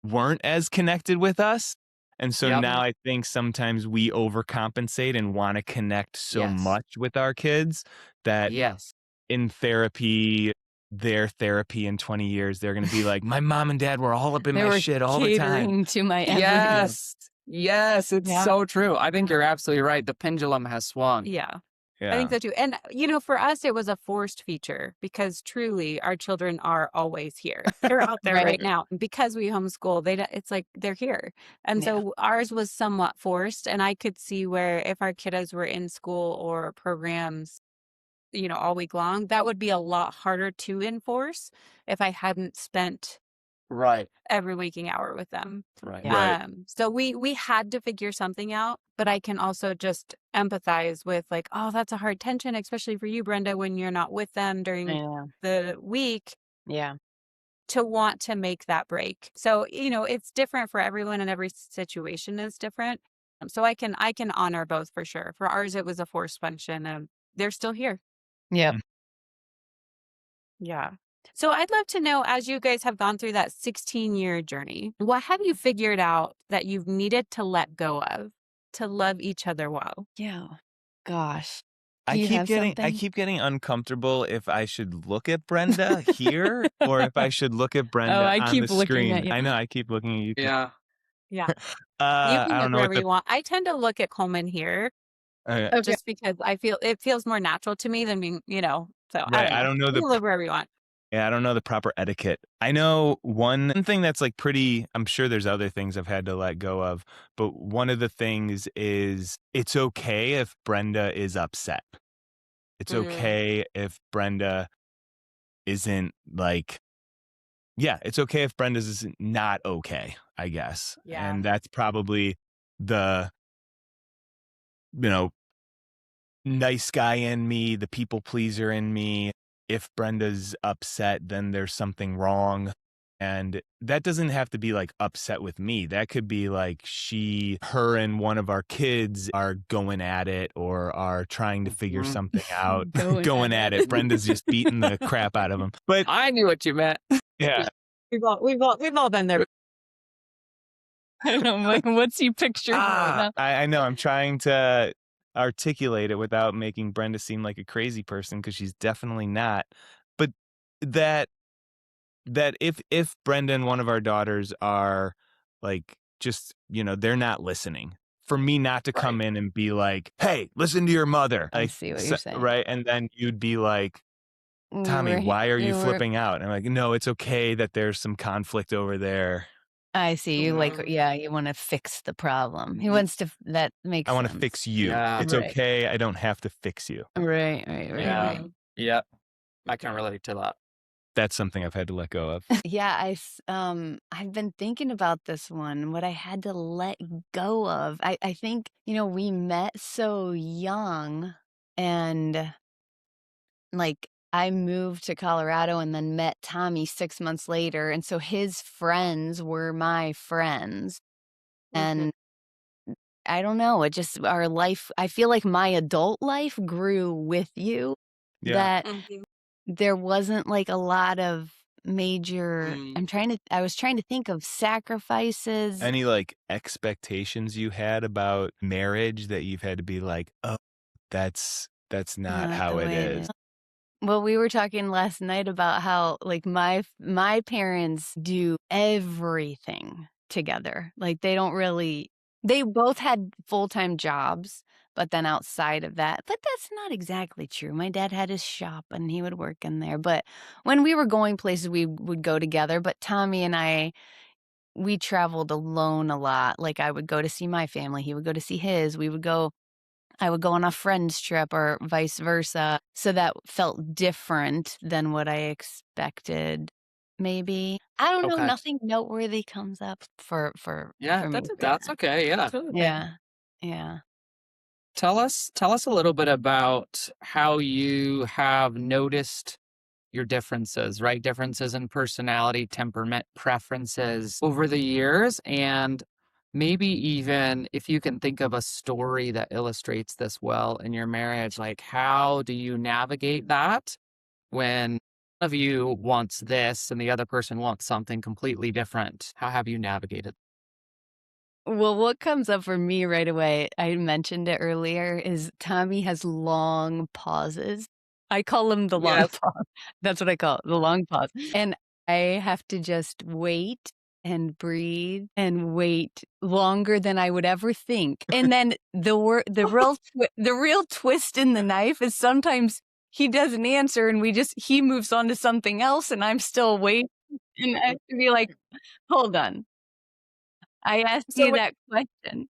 Speaker 2: weren't as connected with us. And so
Speaker 1: Yep.
Speaker 2: now I think sometimes we overcompensate and want to connect so
Speaker 1: Yes.
Speaker 2: much with our kids that
Speaker 1: Yes.
Speaker 2: in therapy, their therapy in 20 years, they're going to be like, my mom and dad were all up in
Speaker 3: They
Speaker 2: my
Speaker 3: were
Speaker 2: shit all the time.
Speaker 3: catering to my every
Speaker 1: Yes. Yes. It's
Speaker 3: Yeah.
Speaker 1: so true. I think you're absolutely right. The pendulum has swung.
Speaker 4: Yeah. I
Speaker 2: Yeah.
Speaker 4: think so too. And, for us, it was a forced feature because truly our children are always here. They're out there
Speaker 3: Right.
Speaker 4: right now. And because we homeschool, it's like they're here. And
Speaker 3: Yeah.
Speaker 4: so ours was somewhat forced. And I could see where if our kiddos were in school or programs, all week long, that would be a lot harder to enforce if I hadn't spent
Speaker 1: Right.
Speaker 4: every waking hour with them.
Speaker 1: Right.
Speaker 3: Yeah.
Speaker 2: Right.
Speaker 4: So we had to figure something out, but I can also just empathize with like, oh, that's a hard tension, especially for you, Brenda, when you're not with them during
Speaker 3: Yeah.
Speaker 4: the week
Speaker 3: Yeah.
Speaker 4: to want to make that break. So, it's different for everyone and every situation is different. So I can honor both for sure. For ours, it was a forced function and they're still here.
Speaker 3: Yep.
Speaker 4: Yeah. So I'd love to know, as you guys have gone through that 16-year journey, what have you figured out that you've needed to let go of to love each other well?
Speaker 3: Yeah. Gosh. Do
Speaker 2: I
Speaker 3: you have something?
Speaker 2: keep getting uncomfortable if I should look at Brenda here or if I should look at Brenda
Speaker 3: I
Speaker 2: on
Speaker 3: keep
Speaker 2: the
Speaker 3: looking
Speaker 2: screen.
Speaker 3: at you.
Speaker 2: I know I keep looking at you.
Speaker 1: Yeah.
Speaker 4: Yeah. You can
Speaker 2: I
Speaker 4: look
Speaker 2: don't know
Speaker 4: wherever
Speaker 2: what
Speaker 4: you want. I tend to look at Coleman here
Speaker 3: Okay.
Speaker 4: just because it feels more natural to me than being, so I
Speaker 2: right.
Speaker 4: don't know.
Speaker 2: I don't know
Speaker 4: You can look wherever you want.
Speaker 2: I don't know the proper etiquette. I know one thing that's like I'm sure there's other things I've had to let go of, but one of the things is it's okay if Brenda is upset. It's
Speaker 4: Mm.
Speaker 2: okay if Brenda isn't like, yeah, it's okay if Brenda's not okay, I guess.
Speaker 4: Yeah.
Speaker 2: And that's probably the, nice guy in me, the people pleaser in me. If Brenda's upset, then there's something wrong. And that doesn't have to be like upset with me. That could be like her and one of our kids are going at it or are trying to figure something out. Going at it. Brenda's just beating the crap out of him. But
Speaker 1: I knew what you meant.
Speaker 2: yeah.
Speaker 4: We've all been there.
Speaker 3: I don't know. Like, what's you picturing right now?
Speaker 2: I know. I'm trying to articulate it without making Brenda seem like a crazy person because she's definitely not. But that if Brenda and one of our daughters are like just they're not listening. For me not to come in and be like, hey, listen to your mother.
Speaker 3: I
Speaker 2: Like,
Speaker 3: see what you're saying.
Speaker 2: right? And then you'd be like, Tommy, why are you flipping out? And I'm like, no, it's okay that there's some conflict over there.
Speaker 3: I see. You like,
Speaker 4: Mhm.
Speaker 3: yeah, you want to fix the problem. He wants to, that makes
Speaker 2: I want to
Speaker 3: sense.
Speaker 2: fix you.
Speaker 1: Yeah.
Speaker 2: It's
Speaker 3: Right.
Speaker 2: okay. I don't have to fix you.
Speaker 3: Right.
Speaker 1: Yeah. Yep. I can relate to that.
Speaker 2: That's something I've had to let go of.
Speaker 3: Yeah, I've been thinking about this one, what I had to let go of. I think, we met so young, and like I moved to Colorado and then met Tommy 6 months later. And so his friends were my friends.
Speaker 4: Mhm.
Speaker 3: And I don't know, it just, our life, I feel like my adult life grew with you,
Speaker 2: Yeah.
Speaker 3: that
Speaker 4: Mhm.
Speaker 3: there wasn't like a lot of major,
Speaker 1: Mm.
Speaker 3: I was trying to think of sacrifices.
Speaker 2: Any like expectations you had about marriage that you've had to be like, oh, that's not
Speaker 3: Not
Speaker 2: how
Speaker 3: the
Speaker 2: it
Speaker 3: way
Speaker 2: is.
Speaker 3: Well, we were talking last night about how like my parents do everything together. Like they both had full-time jobs, but then outside of that, but that's not exactly true. My dad had his shop and he would work in there. But when we were going places, we would go together. But Tommy and we traveled alone a lot. Like I would go to see my family, he would go to see his. I would go on a friend's trip or vice versa. So that felt different than what I expected, maybe. I don't know,
Speaker 1: Okay.
Speaker 3: nothing noteworthy comes up for
Speaker 1: Yeah,
Speaker 3: me.
Speaker 1: that's okay. Yeah.
Speaker 3: Yeah. Yeah.
Speaker 1: Tell us a little bit about how you have noticed your differences, right? Differences in personality, temperament, preferences over the years. And maybe even if you can think of a story that illustrates this well in your marriage, like how do you navigate that when one of you wants this and the other person wants something completely different? How have you navigated?
Speaker 3: Well, what comes up for me right away, I mentioned it earlier, is Tommy has long pauses. I call him the long
Speaker 1: Yes.
Speaker 3: pause. That's what I call it, the long pause. And I have to just wait and breathe and wait longer than I would ever think. And then the real twist in the knife is sometimes he doesn't answer and he moves on to something else and I'm still waiting. And I have to be like, hold on. I asked
Speaker 1: So
Speaker 3: you that question.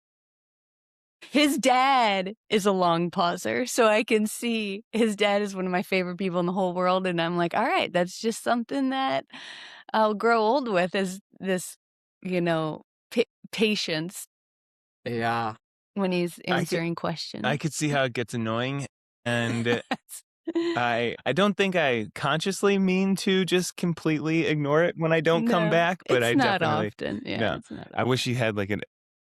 Speaker 3: His dad is a long pauser, so I can see his dad is one of my favorite people in the whole world, and I'm like, all right, that's just something that I'll grow old with, is this, you know, patience
Speaker 1: yeah.
Speaker 3: when he's
Speaker 2: I could
Speaker 3: answering questions.
Speaker 2: see how it gets annoying, and I don't think I consciously mean to just completely ignore it when I don't come
Speaker 3: No,
Speaker 2: back, but
Speaker 3: it's
Speaker 2: I
Speaker 3: not
Speaker 2: definitely
Speaker 3: often. Yeah,
Speaker 2: no.
Speaker 3: it's not
Speaker 2: I wish you had like an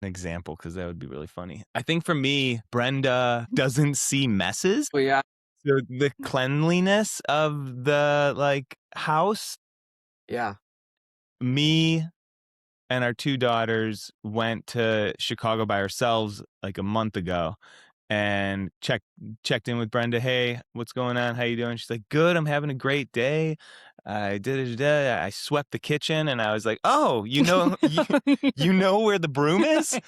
Speaker 2: example because that would be really funny. I think for me, Brenda doesn't see messes.
Speaker 1: Well, yeah.
Speaker 2: So the cleanliness of the like house,
Speaker 1: Yeah.
Speaker 2: me and our two daughters went to Chicago by ourselves like a month ago and checked in with Brenda. Hey, what's going on? How you doing? She's like, good. I'm having a great day. I swept the kitchen and I was like, oh, you know where the broom is?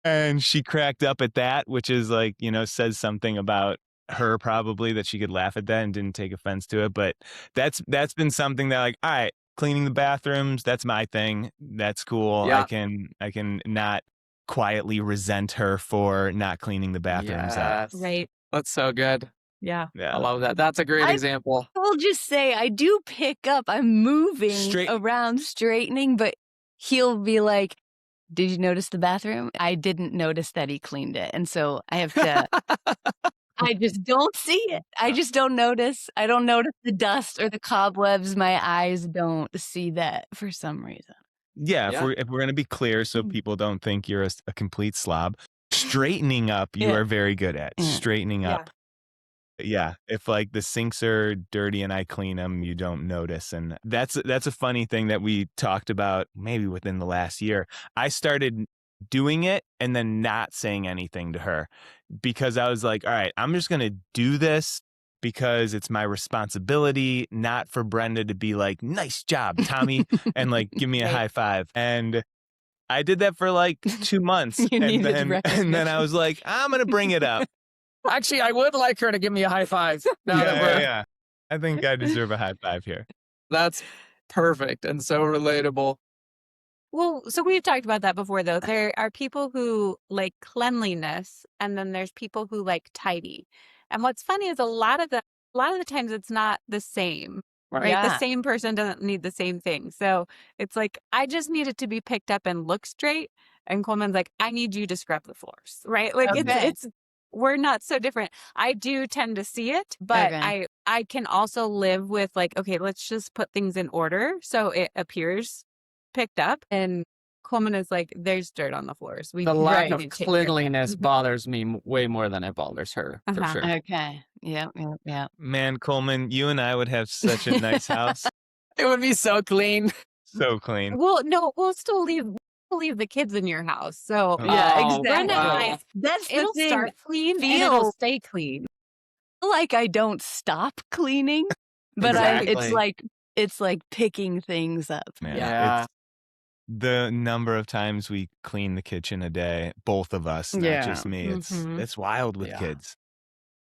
Speaker 2: And she cracked up at that, which is like, says something about her probably, that she could laugh at that and didn't take offense to it. But that's been something that, like, all right, cleaning the bathrooms, that's my thing. That's cool.
Speaker 1: Yeah.
Speaker 2: I can not quietly resent her for not cleaning the bathrooms up.
Speaker 1: Yes.
Speaker 4: Right.
Speaker 1: That's so good.
Speaker 4: Yeah.
Speaker 1: I
Speaker 2: Yeah.
Speaker 1: love that. That's a great
Speaker 3: I
Speaker 1: example.
Speaker 3: will just say I do pick up. I'm moving
Speaker 2: Straight-
Speaker 3: around, straightening, but he'll be like, did you notice the bathroom? I didn't notice that he cleaned it. And so I have to, I just don't see it. I just don't notice. I don't notice the dust or the cobwebs. My eyes don't see that for some reason.
Speaker 2: Yeah,
Speaker 1: Yeah.
Speaker 2: if we're going to be clear so people don't think you're a complete slob, straightening up you
Speaker 3: Yeah.
Speaker 2: are very good at.
Speaker 3: Yeah.
Speaker 2: Straightening
Speaker 4: Yeah.
Speaker 2: up. Yeah, if like the sinks are dirty and I clean them, you don't notice. And that's a funny thing that we talked about maybe within the last year. I started doing it and then not saying anything to her because I was like, all right, I'm just going to do this because it's my responsibility, not for Brenda to be like, nice job, Tommy, and like give me a
Speaker 4: Right.
Speaker 2: high five. And I did that for like 2 months.
Speaker 3: You
Speaker 2: and
Speaker 3: needed
Speaker 2: then I
Speaker 3: recognition.
Speaker 2: was like, I'm going to bring it up.
Speaker 1: Actually, I would like her to give me a high five. Now that we're,
Speaker 2: Yeah. I think I deserve a high five here.
Speaker 1: That's perfect and so relatable.
Speaker 4: Well, so we've talked about that before, though. There are people who like cleanliness, and then there's people who like tidy. And what's funny is a lot of the times it's not the same, right? The
Speaker 3: Yeah.
Speaker 4: same person doesn't need the same thing. So it's like I just need it to be picked up and look straight. And Coleman's like, I need you to scrub the floors, right? Like
Speaker 3: Okay.
Speaker 4: it's we're not so different. I do tend to see it, but
Speaker 3: Okay.
Speaker 4: I can also live with like, okay, let's just put things in order so it appears picked up. And Coleman is like, there's dirt on the floors. We
Speaker 1: The lack
Speaker 3: Right.
Speaker 1: of
Speaker 4: need to take care of that.
Speaker 1: cleanliness bothers me way more than it bothers her, for
Speaker 4: Uh-huh.
Speaker 1: sure.
Speaker 3: Okay. Yep.
Speaker 2: Man, Coleman, you and I would have such a nice house.
Speaker 1: It would be so clean.
Speaker 2: So clean.
Speaker 4: Well, no, we'll leave the kids in your house. So
Speaker 3: Yeah,
Speaker 1: Oh,
Speaker 4: Brenda and
Speaker 1: wow.
Speaker 4: I,
Speaker 3: That's the
Speaker 4: it'll
Speaker 3: thing.
Speaker 4: start clean and it'll
Speaker 3: Feel
Speaker 4: stay clean.
Speaker 3: like I don't stop cleaning, but
Speaker 1: Exactly.
Speaker 3: it's like picking things up.
Speaker 2: Man,
Speaker 1: Yeah.
Speaker 2: it's the number of times we clean the kitchen a day, both of us, not
Speaker 1: Yeah.
Speaker 2: just me.
Speaker 4: Mhm.
Speaker 2: It's wild with
Speaker 1: Yeah.
Speaker 2: kids.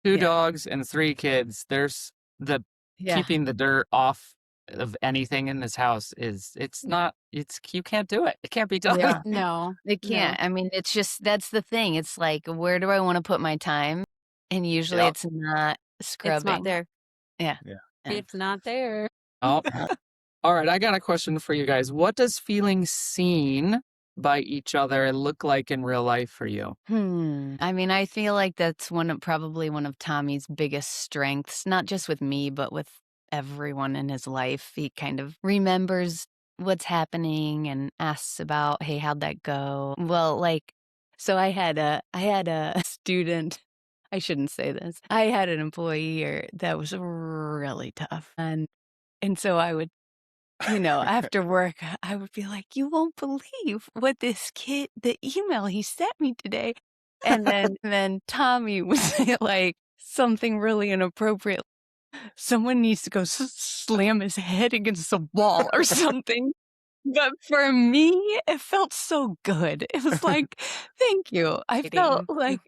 Speaker 1: 2
Speaker 3: Yeah.
Speaker 1: dogs and 3 kids. There's the
Speaker 3: Yeah.
Speaker 1: keeping the dirt off of anything in this house it's not, you can't do it. It can't be done.
Speaker 3: Yeah.
Speaker 4: No,
Speaker 3: It can't. I mean, it's just that's the thing. It's like, where do I want to put my time? And usually
Speaker 1: Yep.
Speaker 3: it's not
Speaker 4: it's not
Speaker 3: scrubbing.
Speaker 4: there.
Speaker 3: Yeah.
Speaker 2: Yeah.
Speaker 3: Yeah.
Speaker 4: It's not there.
Speaker 1: Oh. All right, I got a question for you guys. What does feeling seen by each other look like in real life for you?
Speaker 3: I mean, I feel like that's probably one of Tommy's biggest strengths, not just with me, but with everyone in his life. He kind of remembers what's happening and asks about, hey, how'd that go? Well, like, so I had a student. I shouldn't say this. I had an employee that was really tough. And so I would, after work, I would be like, you won't believe what the email he sent me today. And then Tommy would say like something really inappropriate. Someone needs to go slam his head against the wall or something. But for me, it felt so good. It was like, thank you. I felt like,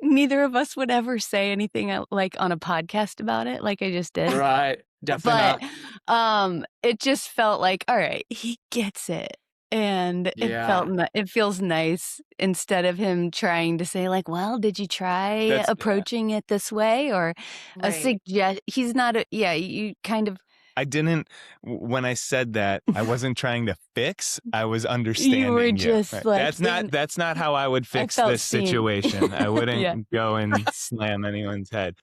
Speaker 3: neither of us would ever say anything like on a podcast about it, like I just did.
Speaker 1: Right. Definitely
Speaker 3: But
Speaker 1: not.
Speaker 3: it just felt like, all right, he gets it. And
Speaker 1: Yeah.
Speaker 3: it feels nice instead of him trying to say like, well, did you try
Speaker 2: That's-
Speaker 3: approaching it this way or a
Speaker 4: Right.
Speaker 3: he's not you kind of
Speaker 2: I didn't, when I said that, I wasn't trying to fix, I was understanding.
Speaker 3: you were
Speaker 2: you.
Speaker 3: just
Speaker 2: Right.
Speaker 3: like
Speaker 2: That's not how I would fix
Speaker 3: felt
Speaker 2: this
Speaker 3: seen.
Speaker 2: situation. I wouldn't
Speaker 3: Yeah.
Speaker 2: go and slam anyone's head.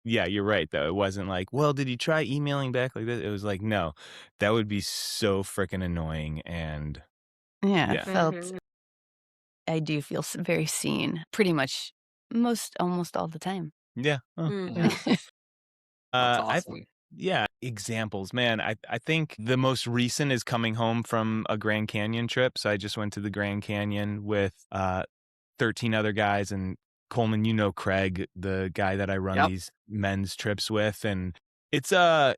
Speaker 2: Yeah, you're right, though. It wasn't like, well, did you try emailing back like this? It was like, no, that would be so freaking annoying. And
Speaker 3: Yeah,
Speaker 2: Yeah.
Speaker 4: Mhm.
Speaker 3: I do feel very seen pretty much almost all the time.
Speaker 2: yeah. Oh.
Speaker 4: Mhm.
Speaker 1: Yeah. That's
Speaker 2: I've
Speaker 1: awesome.
Speaker 2: Yeah, examples, man. I think the most recent is coming home from a Grand Canyon trip. So I just went to the Grand Canyon with 13 other guys, and Coleman, Craig, the guy that I run
Speaker 1: Yep.
Speaker 2: these men's trips with, and it's a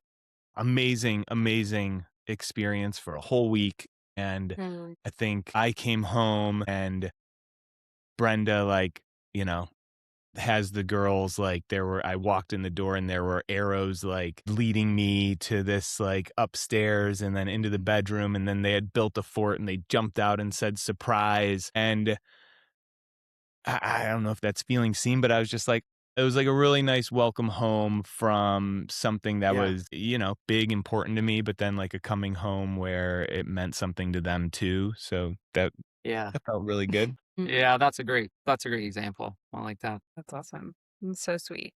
Speaker 2: amazing, amazing experience for a whole week. And
Speaker 4: Mhm.
Speaker 2: I think I came home and Brenda, has the girls I walked in the door and there were arrows leading me to this upstairs and then into the bedroom, and then they had built a fort and they jumped out and said surprise. And I don't know if that's feeling seen, but I was just like, it was like a really nice welcome home from something that
Speaker 1: Yeah.
Speaker 2: was, big, important to me, but then like a coming home where it meant something to them too. So that
Speaker 1: Yeah.
Speaker 2: felt really good.
Speaker 1: Yeah, that's a great example. I like that.
Speaker 4: That's awesome. That's so sweet.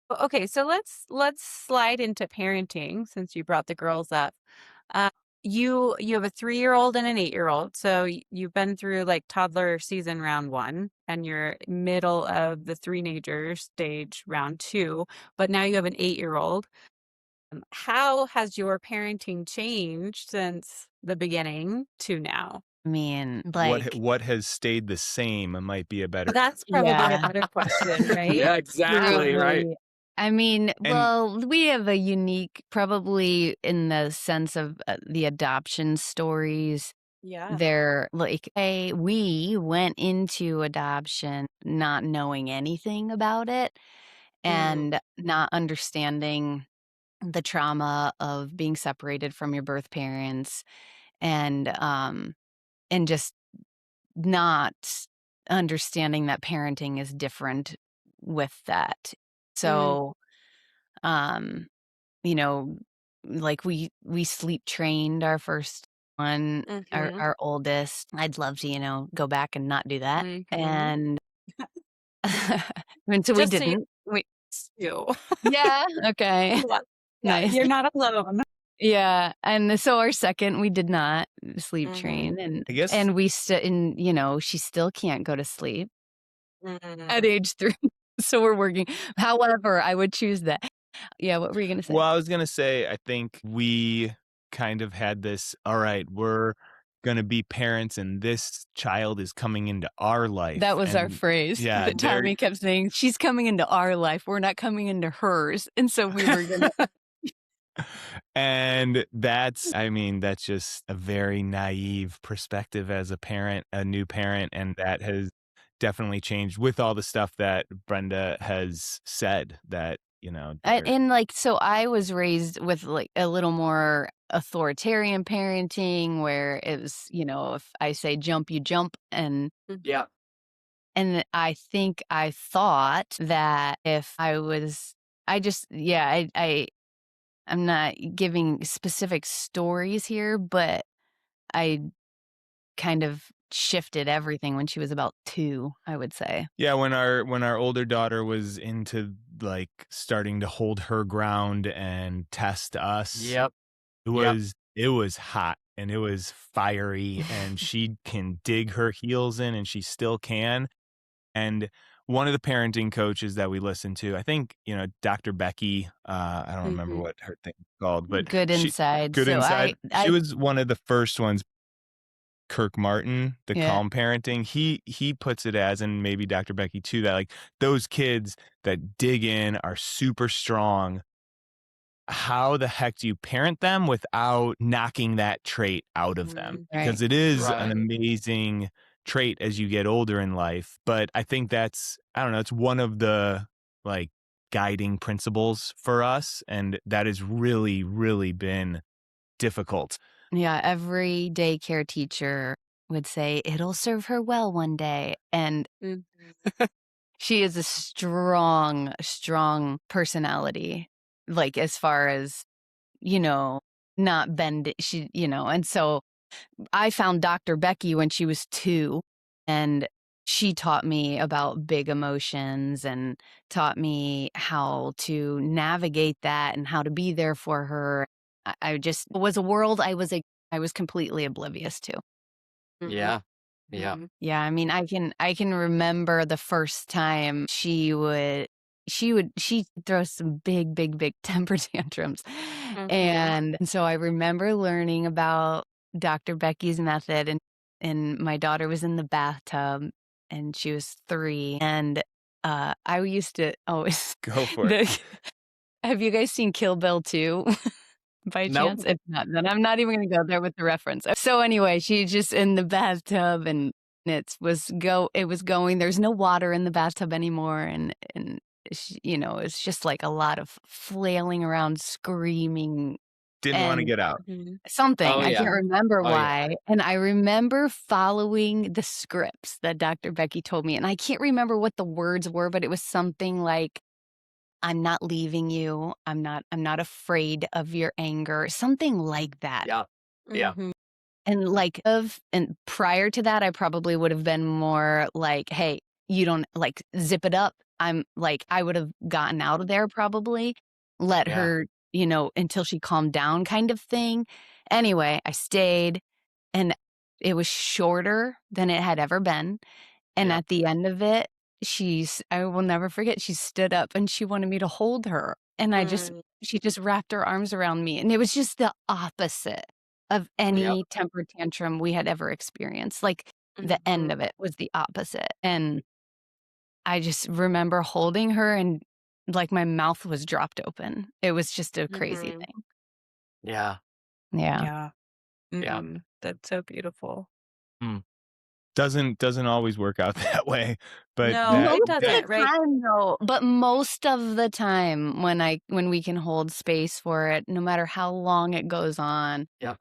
Speaker 4: Well, okay, so let's slide into parenting since you brought the girls up. Uh, you have a 3-year-old and an 8-year-old, so you've been through like toddler season round 1, and you're middle of the teenager stage round 2, but now you have an 8-year-old. How has your parenting changed since the beginning to now?
Speaker 3: I mean, like,
Speaker 2: What has stayed the same might be a better.
Speaker 4: That's probably a
Speaker 3: Yeah.
Speaker 4: better question, right?
Speaker 1: Yeah, exactly, right?
Speaker 3: truly. I mean,
Speaker 2: And-
Speaker 3: well, we have a unique, probably in the sense of the adoption stories.
Speaker 4: Yeah.
Speaker 3: They're like, hey, we went into adoption not knowing anything about it and not understanding the trauma of being separated from your birth parents and just not understanding that parenting is different with that. So, um, you know, like we sleep trained our first one,
Speaker 4: Mhm.
Speaker 3: our oldest. I'd love to, go back and not do that.
Speaker 4: Mhm.
Speaker 3: And and so we
Speaker 4: Just so you
Speaker 3: didn't. We
Speaker 4: you.
Speaker 3: Yeah, okay.
Speaker 4: Yeah, yeah,
Speaker 3: Nice.
Speaker 4: you're not alone.
Speaker 3: Yeah, and so our second, we did not sleep train, and
Speaker 2: I guess
Speaker 3: and we st and, she still can't go to sleep at
Speaker 4: Mhm.
Speaker 3: age 3, so we're working. However, I would choose that. Yeah, what were you gonna say?
Speaker 2: well, I was gonna say, I think we kind of had this, all right, we're gonna be parents and this child is coming into our life.
Speaker 3: That was our
Speaker 2: And
Speaker 3: phrase
Speaker 2: yeah,
Speaker 3: that Tommy kept saying, "She's coming into our life, we're not coming into hers," and so we were gonna
Speaker 2: and that's just a very naive perspective as a parent, a new parent, and that has definitely changed with all the stuff that Brenda has said that,
Speaker 3: so I was raised with, like, a little more authoritarian parenting where it was, if I say jump, you jump,
Speaker 1: Yeah.
Speaker 3: and I think I thought that if I was I just yeah, I'm not giving specific stories here, but I kind of shifted everything when she was about 2, I would say.
Speaker 2: Yeah, when our older daughter was into, like, starting to hold her ground and test us,
Speaker 1: Yep.
Speaker 2: it
Speaker 1: Yep.
Speaker 2: was hot and it was fiery, and she can dig her heels in, and she still can. And one of the parenting coaches that we listen to, I think, Dr. Becky, I don't remember
Speaker 4: Mhm.
Speaker 2: what her thing is called, but
Speaker 3: Good
Speaker 2: she
Speaker 3: inside.
Speaker 2: Good
Speaker 3: So
Speaker 2: Inside. She
Speaker 3: I
Speaker 2: was one of the first ones. Kirk Martin, the
Speaker 3: yeah.
Speaker 2: calm parenting, he puts it as, and maybe Dr. Becky too, that like those kids that dig in are super strong. How the heck do you parent them without knocking that trait out of them?
Speaker 4: Mhm.
Speaker 3: Right.
Speaker 2: Because it is an
Speaker 1: Right.
Speaker 2: amazing trait as you get older in life. But I think I don't know, it's one of the like guiding principles for us. And that has really, really been difficult.
Speaker 3: Yeah, every daycare teacher would say, "It'll serve her well one day," and
Speaker 4: Mhm.
Speaker 3: she is a strong, strong personality, like, as far as, you know, not bend and so I found Dr. Becky when she was 2, and she taught me about big emotions and taught me how to navigate that and how to be there for her. I just it was a world I was completely oblivious to.
Speaker 4: Mhm.
Speaker 1: Yeah. Yeah.
Speaker 4: Mhm.
Speaker 3: Yeah, I mean, I can remember the first time she'd throw some big, big, big temper tantrums.
Speaker 4: Mhm.
Speaker 3: And so I remember learning about Dr. Becky's method, and my daughter was in the bathtub and she was 3, and I used to always
Speaker 2: Go for it.
Speaker 3: the have you guys seen Kill Bill 2? By chance?
Speaker 1: Nope.
Speaker 3: If not, then I'm not even gonna go there with the reference. So anyway, she's just in the bathtub and it was going there's no water in the bathtub anymore, and it's just like a lot of flailing around, screaming,
Speaker 2: Didn't want to
Speaker 3: and
Speaker 2: get out.
Speaker 4: Mhm.
Speaker 3: something,
Speaker 1: Oh
Speaker 3: I
Speaker 1: yeah.
Speaker 3: can't remember
Speaker 1: Oh yeah.
Speaker 3: why, and I remember following the scripts that Dr. Becky told me, and I can't remember what the words were, but it was something like, "I'm not leaving you. I'm not afraid of your anger," something like that.
Speaker 1: Yeah. Yeah.
Speaker 4: Mhm.
Speaker 3: And prior to that, I probably would have been more like, "Hey, you don't like zip it up." I would have gotten out of there probably, let
Speaker 1: Yeah.
Speaker 3: her, until she calmed down kind of thing. Anyway, I stayed, and it was shorter than it had ever been. And
Speaker 1: Yeah.
Speaker 3: at the end of it, I will never forget, she stood up and she wanted me to hold her. And
Speaker 4: Mm.
Speaker 3: she just wrapped her arms around me. And it was just the opposite of
Speaker 1: Yep.
Speaker 3: any temper tantrum we had ever experienced. Like the end
Speaker 4: Mhm.
Speaker 3: of it was the opposite. And I just remember holding her and like my mouth was dropped open. It was just a crazy
Speaker 4: Mhm.
Speaker 3: thing.
Speaker 1: Yeah.
Speaker 3: Yeah.
Speaker 4: Yeah.
Speaker 1: Yeah.
Speaker 4: Mhm. That's so beautiful.
Speaker 1: Mm.
Speaker 2: Doesn't always work out that way, but
Speaker 4: No,
Speaker 2: that
Speaker 4: it
Speaker 3: Most of
Speaker 2: that
Speaker 3: the
Speaker 4: doesn't, right?
Speaker 3: time, though, but most of the time when we can hold space for it, no matter how long it goes on,
Speaker 1: Yep.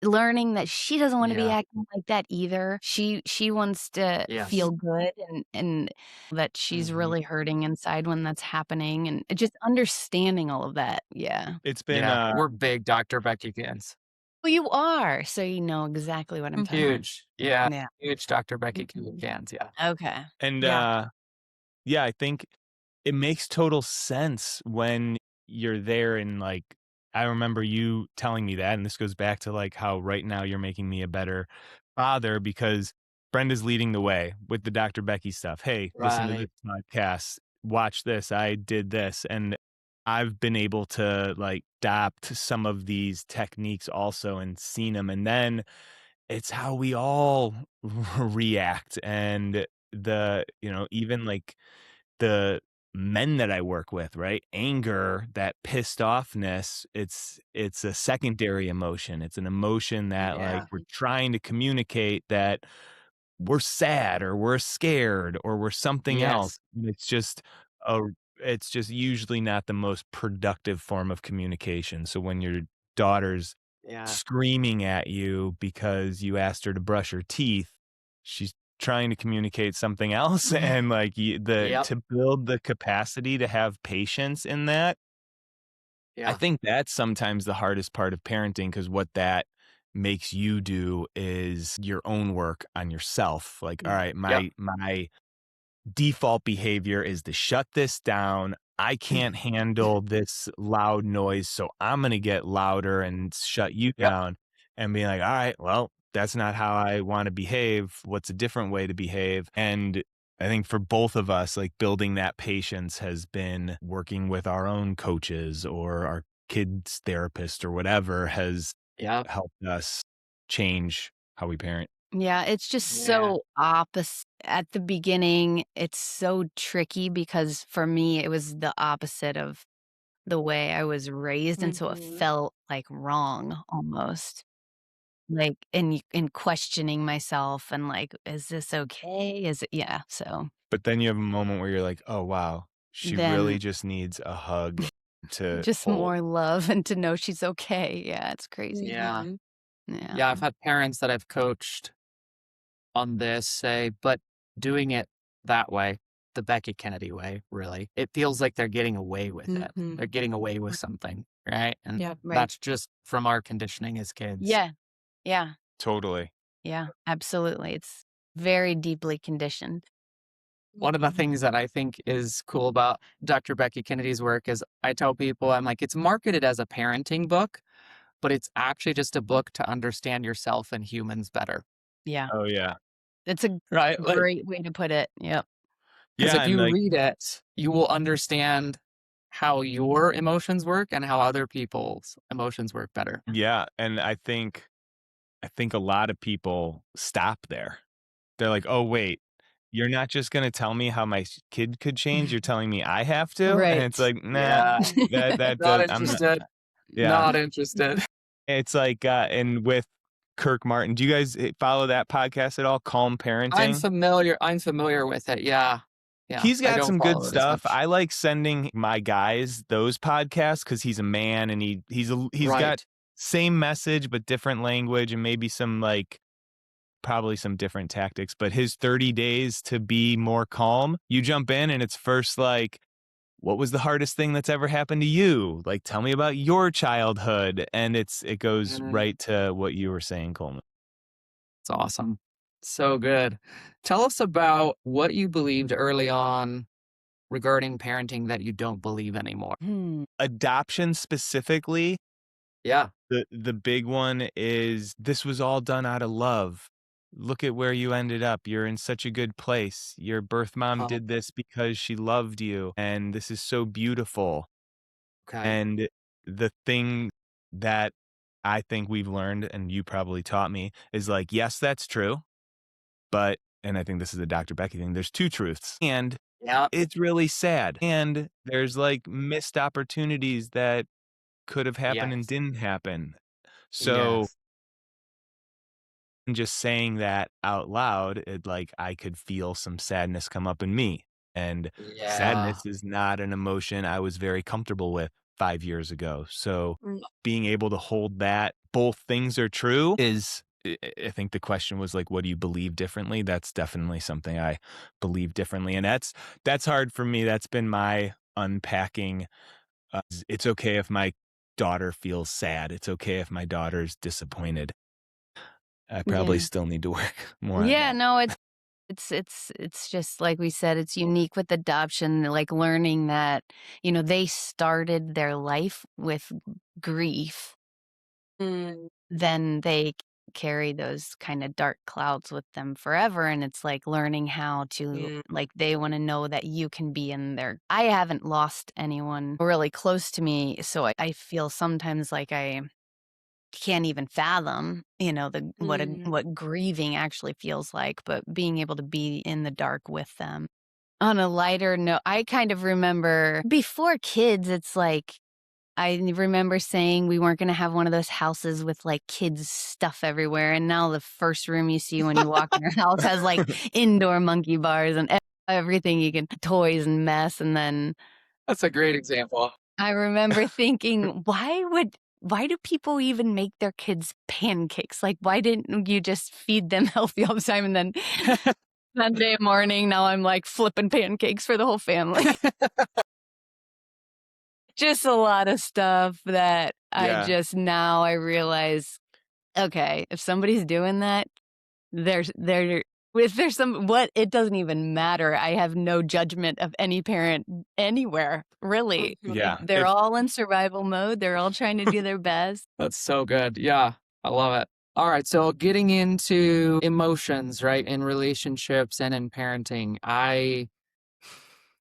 Speaker 3: learning that she doesn't want to be
Speaker 1: Yeah.
Speaker 3: acting like that either. She wants to
Speaker 1: Yes.
Speaker 3: feel good and that she's
Speaker 1: Mhm.
Speaker 3: really hurting inside when that's happening, and just understanding all of that. Yeah.
Speaker 2: It's been
Speaker 1: Yeah. We're big Dr. Becky fans.
Speaker 3: Well, you are, so you know exactly what I'm talking about.
Speaker 1: Huge. Yeah.
Speaker 3: Yeah.
Speaker 1: Huge Dr. Becky
Speaker 3: Mhm.
Speaker 1: fans. Yeah.
Speaker 3: Okay.
Speaker 2: and
Speaker 3: Yeah.
Speaker 2: yeah, I think it makes total sense when you're there and like I remember you telling me that, and this goes back to like how right now you're making me a better father because Brenda's leading the way with the Dr. Becky stuff. Hey, listen to this
Speaker 1: Right.
Speaker 2: podcast, watch this, I did this. And I've been able to like adopt some of these techniques also and seen them. And then it's how we all react. And even like the men that I work with, right? Anger, that pissed offness, it's a secondary emotion. It's an emotion that like
Speaker 1: Yeah.
Speaker 2: we're trying to communicate that we're sad or we're scared or we're something else.
Speaker 1: Yes.
Speaker 2: And a it's just usually not the most productive form of communication. So when your daughter's
Speaker 1: Yeah.
Speaker 2: screaming at you because you asked her to brush her teeth, she's trying to communicate something else and like
Speaker 1: Yep.
Speaker 2: to build the capacity to have patience in that. I
Speaker 1: Yeah.
Speaker 2: think that's sometimes the hardest part of parenting because what that makes you do is your own work on yourself. Like, all right,
Speaker 1: Yep.
Speaker 2: my default behavior is to shut this down. I can't handle this loud noise, so I'm going to get louder and shut you
Speaker 1: Yep.
Speaker 2: down and be like, all right, well, that's not how I want to behave. What's a different way to behave? And I think for both of us, like building that patience has been working with our own coaches or our kids therapist or whatever has
Speaker 1: Yep.
Speaker 2: helped us change how we parent.
Speaker 3: Yeah, it's just
Speaker 1: Yeah.
Speaker 3: so opposite. At the beginning, it's so tricky because for me, it was the opposite of the way I was raised, and so it
Speaker 4: Mhm.
Speaker 3: felt, like, wrong almost. Like, in questioning myself and, like, "Is this okay? Is it" yeah, so
Speaker 2: But then you have a moment where you're like, "Oh, wow. She really
Speaker 3: then
Speaker 2: just needs a hug to
Speaker 3: just
Speaker 2: hold."
Speaker 3: more love and to know she's okay. Yeah, it's crazy.
Speaker 1: Yeah.
Speaker 4: Mhm.
Speaker 3: Yeah.
Speaker 1: Yeah. I've had parents that I've coached on this say, but doing it that way, the Becky Kennedy way, really, it feels like they're getting away with it.
Speaker 4: Mhm.
Speaker 1: They're getting away with something, right? And
Speaker 4: Yep.
Speaker 3: Right.
Speaker 1: that's just from our conditioning as kids.
Speaker 3: Yeah. Yeah.
Speaker 2: Totally.
Speaker 3: Yeah, absolutely. It's very deeply conditioned.
Speaker 1: One of the things that I think is cool about Dr. Becky Kennedy's work is I tell people, I'm like, it's marketed as a parenting book, but it's actually just a book to understand yourself and humans better,
Speaker 3: Yeah.
Speaker 2: Oh, yeah.
Speaker 3: It's a
Speaker 1: right? Like,
Speaker 3: great way to put it. Yep.
Speaker 1: because
Speaker 2: Yeah,
Speaker 1: if
Speaker 2: and,
Speaker 1: you
Speaker 2: like
Speaker 1: read it, you will understand how your emotions work and how other people's emotions work better.
Speaker 2: yeah, and I think a lot of people stop there. They're like, "Oh, wait, you're not just gonna tell me how my kid could change, you're telling me I have to?" And it's
Speaker 3: Right.
Speaker 2: like, "Nah,
Speaker 1: Yeah,
Speaker 2: that
Speaker 1: not
Speaker 2: does I'm not."
Speaker 1: interested.
Speaker 2: Yeah.
Speaker 1: Not interested.
Speaker 2: It's like, and with Kirk Martin, do you guys follow that podcast at all? Calm Parenting?
Speaker 1: I'm familiar with it. Yeah. Yeah.
Speaker 2: He's
Speaker 1: I
Speaker 2: got
Speaker 1: don't
Speaker 2: some good
Speaker 1: follow it as
Speaker 2: stuff.
Speaker 1: much.
Speaker 2: I like sending my guys those podcasts because he's a man and he's got
Speaker 1: Right.
Speaker 2: same message but different language and maybe some like probably some different tactics. But his 30 days to be more calm, you jump in and it's first like, what was the hardest thing that's ever happened to you? Like, tell me about your childhood, and it goes
Speaker 1: Mm,
Speaker 2: right to what you were saying, Coleman.
Speaker 1: it's awesome. So good. Tell us about what you believed early on regarding parenting that you don't believe anymore.
Speaker 2: Adoption specifically.
Speaker 1: Yeah.
Speaker 2: The big one is this was all done out of love. Look at where you ended up. You're in such a good place. Your birth mom
Speaker 1: Oh,
Speaker 2: did this because she loved you, and this is so beautiful.
Speaker 1: okay.
Speaker 2: And the thing that I think we've learned, and you probably taught me, is like, yes, that's true. But, and I think this is a Dr. Becky thing, there's two truths. And
Speaker 1: Yeah.
Speaker 2: it's really sad. And there's like missed opportunities that could have happened and
Speaker 1: Yes.
Speaker 2: didn't happen. So
Speaker 1: Yes.
Speaker 2: just saying that out loud, it like I could feel some sadness come up in me. And
Speaker 1: Yeah.
Speaker 2: sadness is not an emotion I was very comfortable with 5 years ago. So
Speaker 4: Mm.
Speaker 2: being able to hold that both things are true is, I think the question was like, what do you believe differently? That's definitely something I believe differently. And that's hard for me. That's been my unpacking. It's okay if my daughter feels sad. It's okay if my daughter's disappointed. I probably
Speaker 3: Yeah.
Speaker 2: still need to work more on
Speaker 3: Yeah,
Speaker 2: that.
Speaker 3: no, it's just like we said, it's unique with adoption, like learning that, they started their life with grief,
Speaker 4: Mm.
Speaker 3: then they carry those kind of dark clouds with them forever. And it's like learning how to,
Speaker 4: Mm.
Speaker 3: like, they want to know that you can be in there. I haven't lost anyone really close to me. So I feel sometimes like I can't even fathom,
Speaker 4: Mm.
Speaker 3: what grieving actually feels like, but being able to be in the dark with them. On a lighter note, I kind of remember before kids, it's like I remember saying we weren't gonna have one of those houses with, like, kids' stuff everywhere, and now the first room you see when you walk in your house has, like, indoor monkey bars and everything you can toys and mess, and then
Speaker 1: That's a great example.
Speaker 3: I remember thinking, why do people even make their kids pancakes? Like, why didn't you just feed them healthy all the time? And then Sunday morning, now I'm like flipping pancakes for the whole family. Just a lot of stuff that
Speaker 2: Yeah.
Speaker 3: now I realize, okay, if somebody's doing that, if there's it doesn't even matter. I have no judgment of any parent anywhere, really.
Speaker 2: Yeah.
Speaker 3: They're all in survival mode. They're all trying to do their best.
Speaker 1: That's so good. Yeah, I love it. All right, so getting into emotions, right, in relationships and in parenting.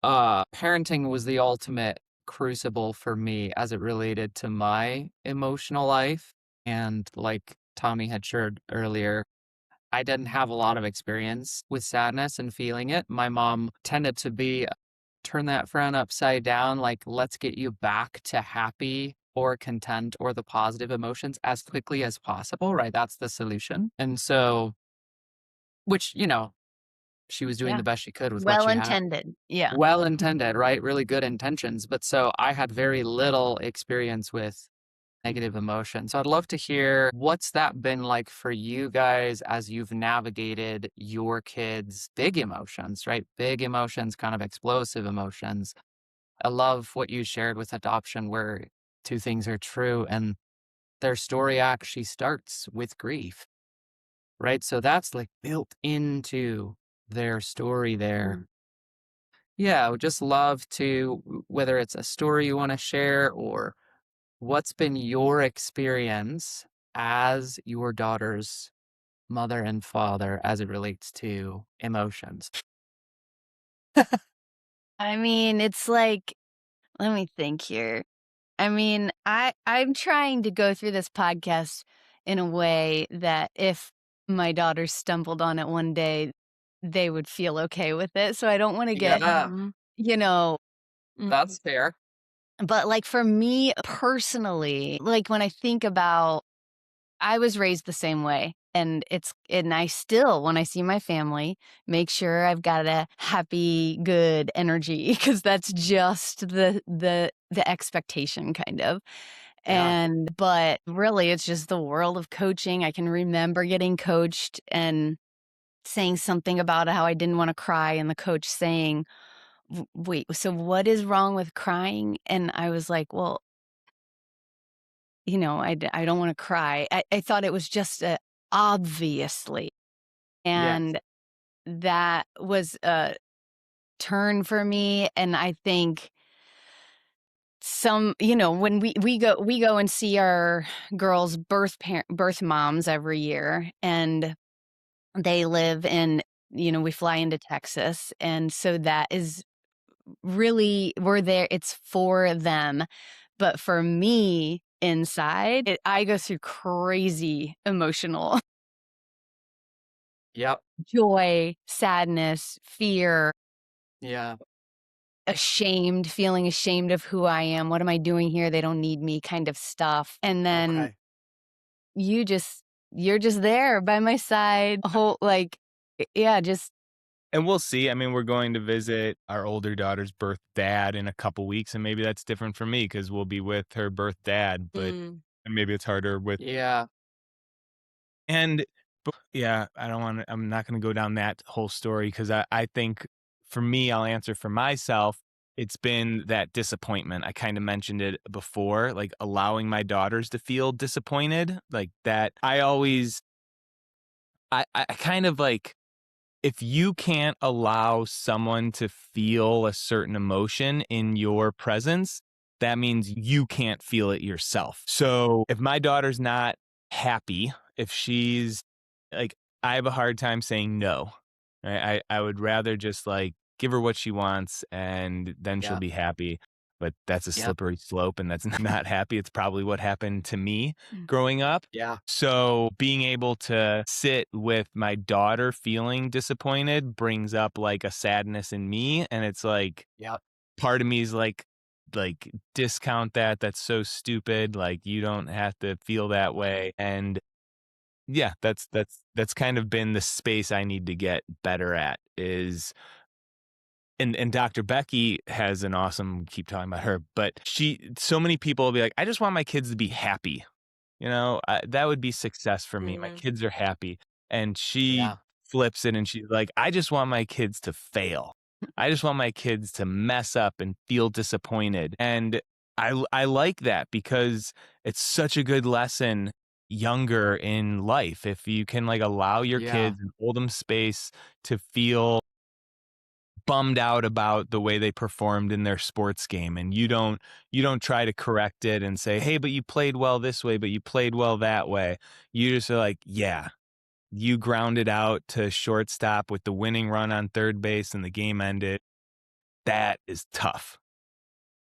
Speaker 1: Parenting was the ultimate crucible for me as it related to my emotional life. And like Tommy had shared earlier, I didn't have a lot of experience with sadness and feeling it. My mom tended to be turn that frown upside down, like, let's get you back to happy or content or the positive emotions as quickly as possible, right? That's the solution. And so, which, she was doing
Speaker 3: Yeah.
Speaker 1: the best she could with what
Speaker 3: Well
Speaker 1: she had.
Speaker 3: intended. Yeah.
Speaker 1: Well intended, right? Really good intentions. But so I had very little experience with negative emotion. So I'd love to hear what's that been like for you guys as you've navigated your kids' big emotions, right? Big emotions, kind of explosive emotions. I love what you shared with adoption, where two things are true and their story actually starts with grief, right? So that's like built into their story there. Yeah, I would just love to, whether it's a story you want to share or what's been your experience as your daughter's mother and father as it relates to emotions?
Speaker 3: I mean, it's like, let me think here. I mean, I'm trying to go through this podcast in a way that if my daughter stumbled on it one day, they would feel okay with it. So I don't want to get,
Speaker 1: Yeah,
Speaker 3: you know,
Speaker 1: that's fair.
Speaker 3: but like for me personally, like when I think about, I was raised the same way. And I still, when I see my family, make sure I've got a happy, good energy because that's just the expectation kind of.
Speaker 1: Yeah.
Speaker 3: But really it's just the world of coaching. I can remember getting coached and saying something about how I didn't want to cry and the coach saying, Wait, so what is wrong with crying?" And I was like, "Well, I don't wanna cry." I thought it was just, obviously,
Speaker 1: Yes.
Speaker 3: and that was a turn for me, and I think when we go and see our girls' birth moms every year, and they live in we fly into Texas, and so that is really we're there, it's for them. But for me, inside, I go through crazy emotional
Speaker 1: Yep.
Speaker 3: joy, sadness, fear,
Speaker 1: Yeah.
Speaker 3: feeling ashamed of who I am. What am I doing here? They don't need me kind of stuff. And then
Speaker 1: Okay.
Speaker 3: you just you're just there by my side, whole like yeah, just
Speaker 2: And we'll see. I mean, we're going to visit our older daughter's birth dad in a couple weeks, and maybe that's different for me because we'll be with her birth dad, but
Speaker 4: Mm.
Speaker 2: and maybe it's harder with
Speaker 1: Yeah.
Speaker 2: and yeah, I'm not gonna go down that whole story because I think for me, I'll answer for myself. It's been that disappointment. I kind of mentioned it before, like allowing my daughters to feel disappointed, like that. I kind of like if you can't allow someone to feel a certain emotion in your presence, that means you can't feel it yourself. So if my daughter's not happy, if she's like, I have a hard time saying no. I would rather just like give her what she wants and then she'll
Speaker 1: Yeah.
Speaker 2: be happy. But that's a
Speaker 1: Yep.
Speaker 2: slippery slope and that's not happy. It's probably what happened to me
Speaker 3: Mm.
Speaker 2: growing up.
Speaker 1: Yeah.
Speaker 2: So being able to sit with my daughter feeling disappointed brings up like a sadness in me. And it's like,
Speaker 1: Yep.
Speaker 2: part of me is like discount that. That's so stupid. Like you don't have to feel that way. And yeah, that's kind of been the space I need to get better at is and Dr. Becky has an awesome keep talking about her, but so many people will be like, I just want my kids to be happy. That would be success for me. My
Speaker 4: Mhm.
Speaker 2: kids are happy. And she
Speaker 1: Yeah.
Speaker 2: flips it and she's like, I just want my kids to fail. I just want my kids to mess up and feel disappointed. And I like that because it's such a good lesson younger in life. If you can like allow your
Speaker 1: Yeah.
Speaker 2: kids and hold them space to feel bummed out about the way they performed in their sports game and you don't try to correct it and say, hey, but you played well this way, but you played well that way. You just are like, yeah, you grounded out to shortstop with the winning run on third base and the game ended. That is tough.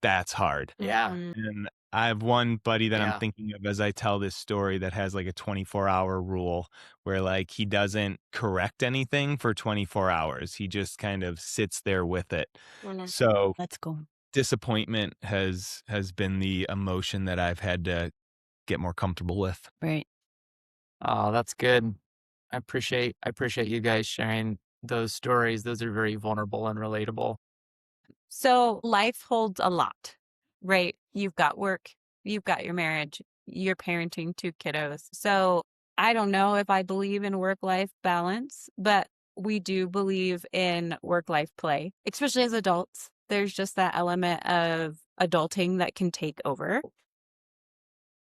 Speaker 2: That's hard.
Speaker 1: Yeah.
Speaker 4: Mhm.
Speaker 2: And I have one buddy that I'm
Speaker 1: Yeah.
Speaker 2: thinking of as I tell this story that has like a 24-hour rule where like he doesn't correct anything for 24 hours. He just kind of sits there with it.
Speaker 4: Mhm.
Speaker 2: So
Speaker 3: Let's go.
Speaker 2: disappointment has been the emotion that I've had to get more comfortable with.
Speaker 3: Right.
Speaker 1: Oh, that's good. I appreciate you guys sharing those stories. Those are very vulnerable and relatable.
Speaker 4: So life holds a lot, right? You've got work, you've got your marriage, you're parenting two kiddos. So I don't know if I believe in work-life balance, but we do believe in work-life play, especially as adults. There's just that element of adulting that can take over.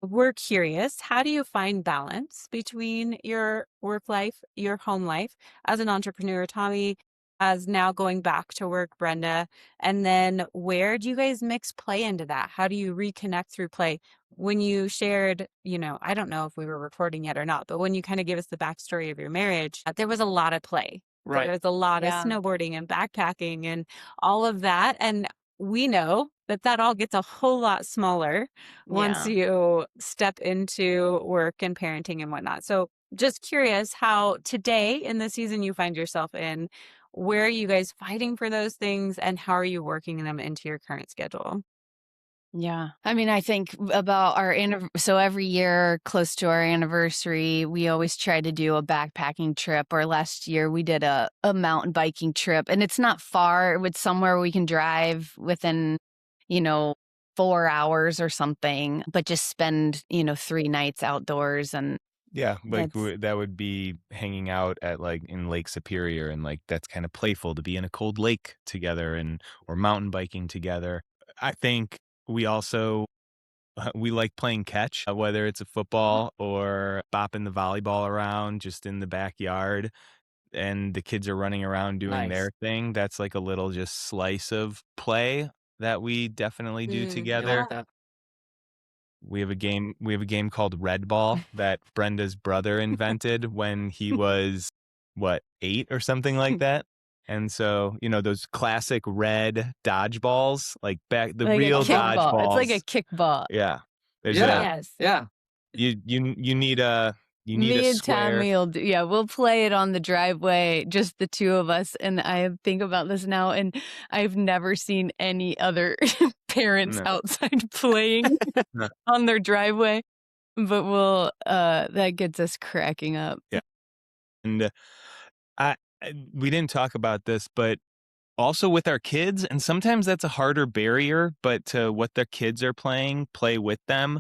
Speaker 4: We're curious, how do you find balance between your work life, your home life as an entrepreneur, Tommy, as now going back to work, Brenda? And then where do you guys mix play into that? How do you reconnect through play? When you shared, I don't know if we were recording yet or not, but when you kind of give us the backstory of your marriage, there was a lot of play. There
Speaker 1: Right.
Speaker 4: was a lot of
Speaker 3: Yeah.
Speaker 4: snowboarding and backpacking and all of that. And we know that all gets a whole lot smaller once
Speaker 3: Yeah.
Speaker 4: you step into work and parenting and whatnot. So just curious how today in the season you find yourself in, where are you guys fighting for those things and how are you working them into your current schedule?
Speaker 3: Yeah. I mean, I think about so every year close to our anniversary, we always try to do a backpacking trip. Or last year we did a mountain biking trip, and it's not far. It's somewhere we can drive within, you know, 4 hours or something, but just spend, 3 nights outdoors. And
Speaker 2: Yeah, like
Speaker 3: it's,
Speaker 2: that would be hanging out at like in Lake Superior and like that's kind of playful to be in a cold lake together and or mountain biking together. I think we also we like playing catch, whether it's a football or bopping the volleyball around just in the backyard and the kids are running around doing
Speaker 1: Nice.
Speaker 2: their thing. That's like a little just slice of play that we definitely do
Speaker 1: I like
Speaker 2: together.
Speaker 1: that.
Speaker 2: We have a game called Red Ball that Brenda's brother invented when he was what, 8 or something like that. And so, those classic red dodgeballs, like back the
Speaker 3: like a
Speaker 2: real
Speaker 3: kickball. It's like a
Speaker 2: dodgeballs.
Speaker 3: kickball.
Speaker 2: Yeah. There's
Speaker 1: Yeah.
Speaker 2: a
Speaker 4: Yes.
Speaker 1: Yeah.
Speaker 2: you need a
Speaker 3: Me and
Speaker 2: square.
Speaker 3: Tommy will we'll play it on the driveway, just the two of us. And I think about this now, and I've never seen any other parents
Speaker 2: No.
Speaker 3: outside playing
Speaker 2: No.
Speaker 3: on their driveway. But that gets us cracking up.
Speaker 2: Yeah. And we didn't talk about this, but also with our kids, and sometimes that's a harder barrier, but to what their kids are playing, play with them.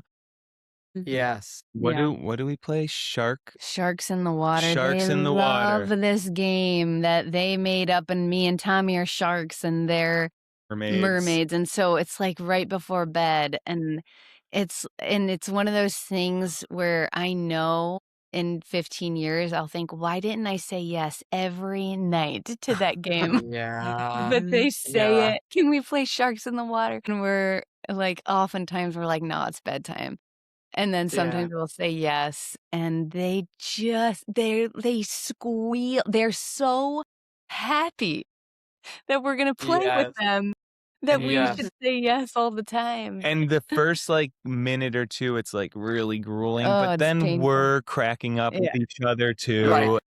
Speaker 1: Yes.
Speaker 2: What do we play?
Speaker 3: Sharks in the water.
Speaker 2: Sharks
Speaker 3: They
Speaker 2: in the
Speaker 3: love
Speaker 2: water.
Speaker 3: this game that they made up, and me and Tommy are sharks and they're mermaids. And so it's like right before bed, and it's one of those things where I know in 15 years I'll think, why didn't I say yes every night to that game?
Speaker 1: Yeah.
Speaker 3: But they say
Speaker 1: Yeah.
Speaker 3: it. Can we play sharks in the water? And we're like, oftentimes we're like, no, it's bedtime. And then
Speaker 1: Yeah.
Speaker 3: sometimes we'll say yes, and they squeal. They're so happy that we're gonna play with
Speaker 1: Yes.
Speaker 3: them that we
Speaker 1: Yes.
Speaker 3: should say yes all the time.
Speaker 2: And the first like minute or two, it's like really grueling,
Speaker 3: Oh,
Speaker 2: but
Speaker 3: it's
Speaker 2: then
Speaker 3: painful.
Speaker 2: we're cracking up with
Speaker 3: Yeah.
Speaker 2: each other too.
Speaker 1: Right.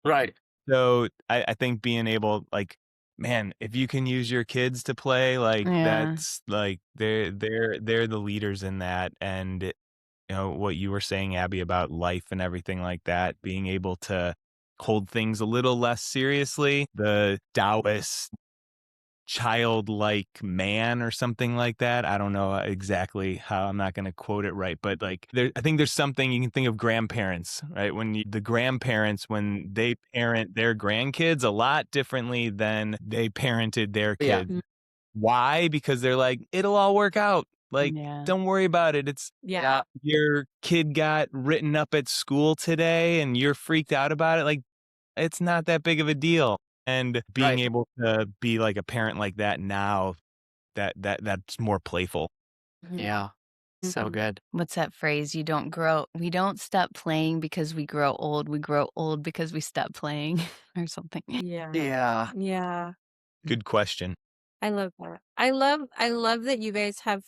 Speaker 1: Right.
Speaker 2: So I think being able, like, man, if you can use your kids to play, like
Speaker 3: Yeah.
Speaker 2: that's like they're the leaders in that. And you know what you were saying, Abby, about life and everything like that, being able to hold things a little less seriously, the Taoist childlike man or something like that. I don't know exactly how, I'm not going to quote it right, but like I think there's something you can think of grandparents, right? The grandparents, when they parent their grandkids a lot differently than they parented their
Speaker 1: Yeah.
Speaker 2: kids. Why? Because they're like, it'll all work out. Like,
Speaker 3: Yeah.
Speaker 2: don't worry about it. It's
Speaker 4: Yeah.
Speaker 2: your kid got written up at school today and you're freaked out about it. Like, it's not that big of a deal. And being
Speaker 1: Right.
Speaker 2: able to be like a parent like that now, that's more playful.
Speaker 1: Yeah. So
Speaker 4: Mhm.
Speaker 1: good.
Speaker 3: What's that phrase? We don't stop playing because we grow old. We grow old because we stop playing or something.
Speaker 4: Yeah.
Speaker 1: Yeah.
Speaker 4: Yeah.
Speaker 2: Good question.
Speaker 4: I love that. I love that you guys have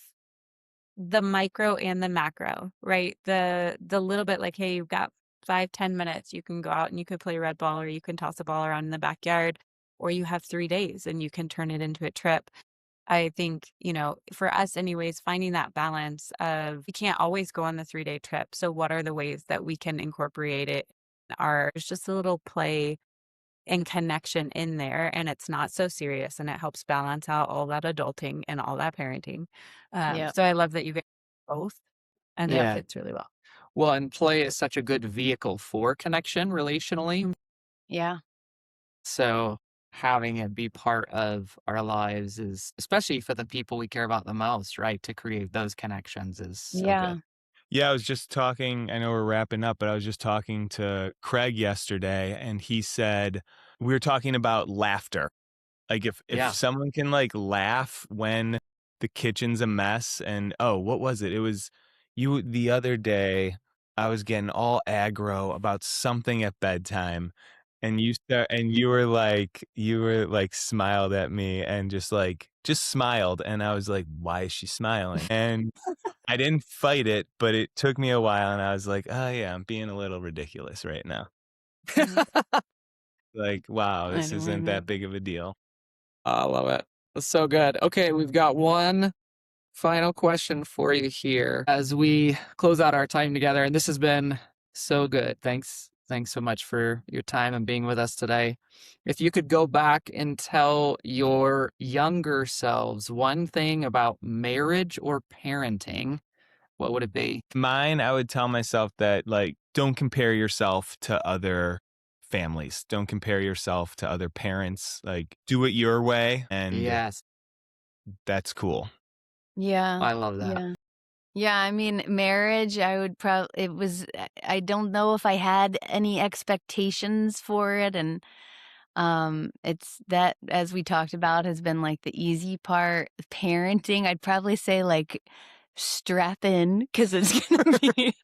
Speaker 4: the micro and the macro, right? The little bit like, hey, you've got 5-10 minutes. You can go out and you could play red ball, or you can toss a ball around in the backyard, or you have 3 days and you can turn it into a trip. I think, for us anyways, finding that balance of we can't always go on the 3-day trip. So what are the ways that we can incorporate it? There's just a little play and connection in there, and it's not so serious, and it helps balance out all that adulting and all that parenting.
Speaker 3: Yep.
Speaker 4: So I love that you get both, and
Speaker 1: Yeah.
Speaker 4: it fits really well.
Speaker 1: Well, and play is such a good vehicle for connection relationally.
Speaker 3: Yeah.
Speaker 1: So having it be part of our lives is, especially for the people we care about the most, right? To create those connections is so
Speaker 3: Yeah.
Speaker 1: good.
Speaker 2: Yeah, I was just talking, I know we're wrapping up, but I was just talking to Craig yesterday, and he said we were talking about laughter. Like if
Speaker 1: Yeah.
Speaker 2: someone can like laugh when the kitchen's a mess, and what was it? It was you the other day. I was getting all aggro about something at bedtime, and you were like smiled at me and just smiled, and I was like, why is she smiling? And I didn't fight it, but it took me a while, and I was like, oh yeah, I'm being a little ridiculous right now. Like, wow,
Speaker 3: I
Speaker 2: this
Speaker 3: know, I
Speaker 2: isn't
Speaker 3: know.
Speaker 2: that big of a deal.
Speaker 1: I love it. That's so good. Okay, we've got one final question for you here as we close out our time together. And this has been so good. Thanks. Thanks so much for your time and being with us today. If you could go back and tell your younger selves one thing about marriage or parenting, what would it be?
Speaker 2: Mine, I would tell myself that, like, don't compare yourself to other families. Don't compare yourself to other parents. Like, do it your way, and
Speaker 1: Yes,
Speaker 2: that's cool.
Speaker 3: Yeah.
Speaker 1: I love that.
Speaker 3: Yeah. Yeah, I mean, marriage, I don't know if I had any expectations for it. And it's that, as we talked about, has been like the easy part. Parenting, I'd probably say like strap in, because it's gonna be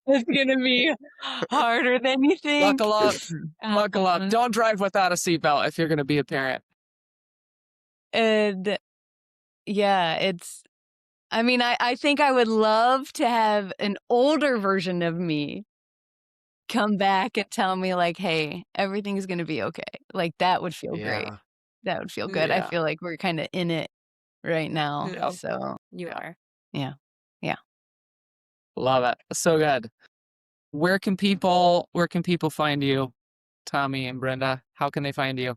Speaker 3: it's gonna be harder than you think.
Speaker 1: Buckle up. Buckle up. Don't drive without a seatbelt if you're going to be a parent.
Speaker 3: And yeah, I think I would love to have an older version of me come back and tell me like, hey, everything's gonna be okay. Like that would feel great.
Speaker 1: Yeah.
Speaker 3: That would feel good. I
Speaker 1: Yeah.
Speaker 3: feel like we're kind of in it right now.
Speaker 1: Yep.
Speaker 3: So
Speaker 4: You are.
Speaker 3: yeah. Yeah.
Speaker 1: Love it. So good. Where can people find you? Tommy and Brenda, how can they find you?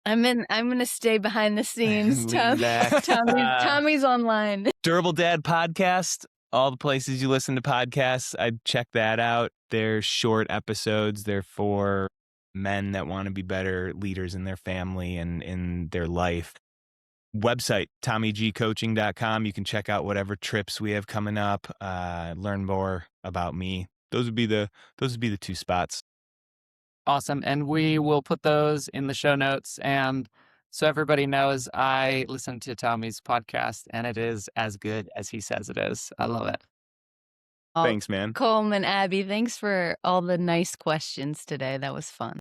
Speaker 3: I'm gonna stay behind the scenes.
Speaker 2: Lean back.
Speaker 3: Tommy's online.
Speaker 2: Durable Dad Podcast, all the places you listen to podcasts, I'd check that out. They're short episodes. They're for men that want to be better leaders in their family and in their life. Website, TommyGCoaching.com. You can check out whatever trips we have coming up, learn more about me. Those would be the 2 spots.
Speaker 1: Awesome. And we will put those in the show notes. And so everybody knows, I listen to Tommy's podcast and it is as good as he says it is. I love it.
Speaker 2: Thanks, man.
Speaker 3: Coleman and Abby, thanks for all the nice questions today. That was fun.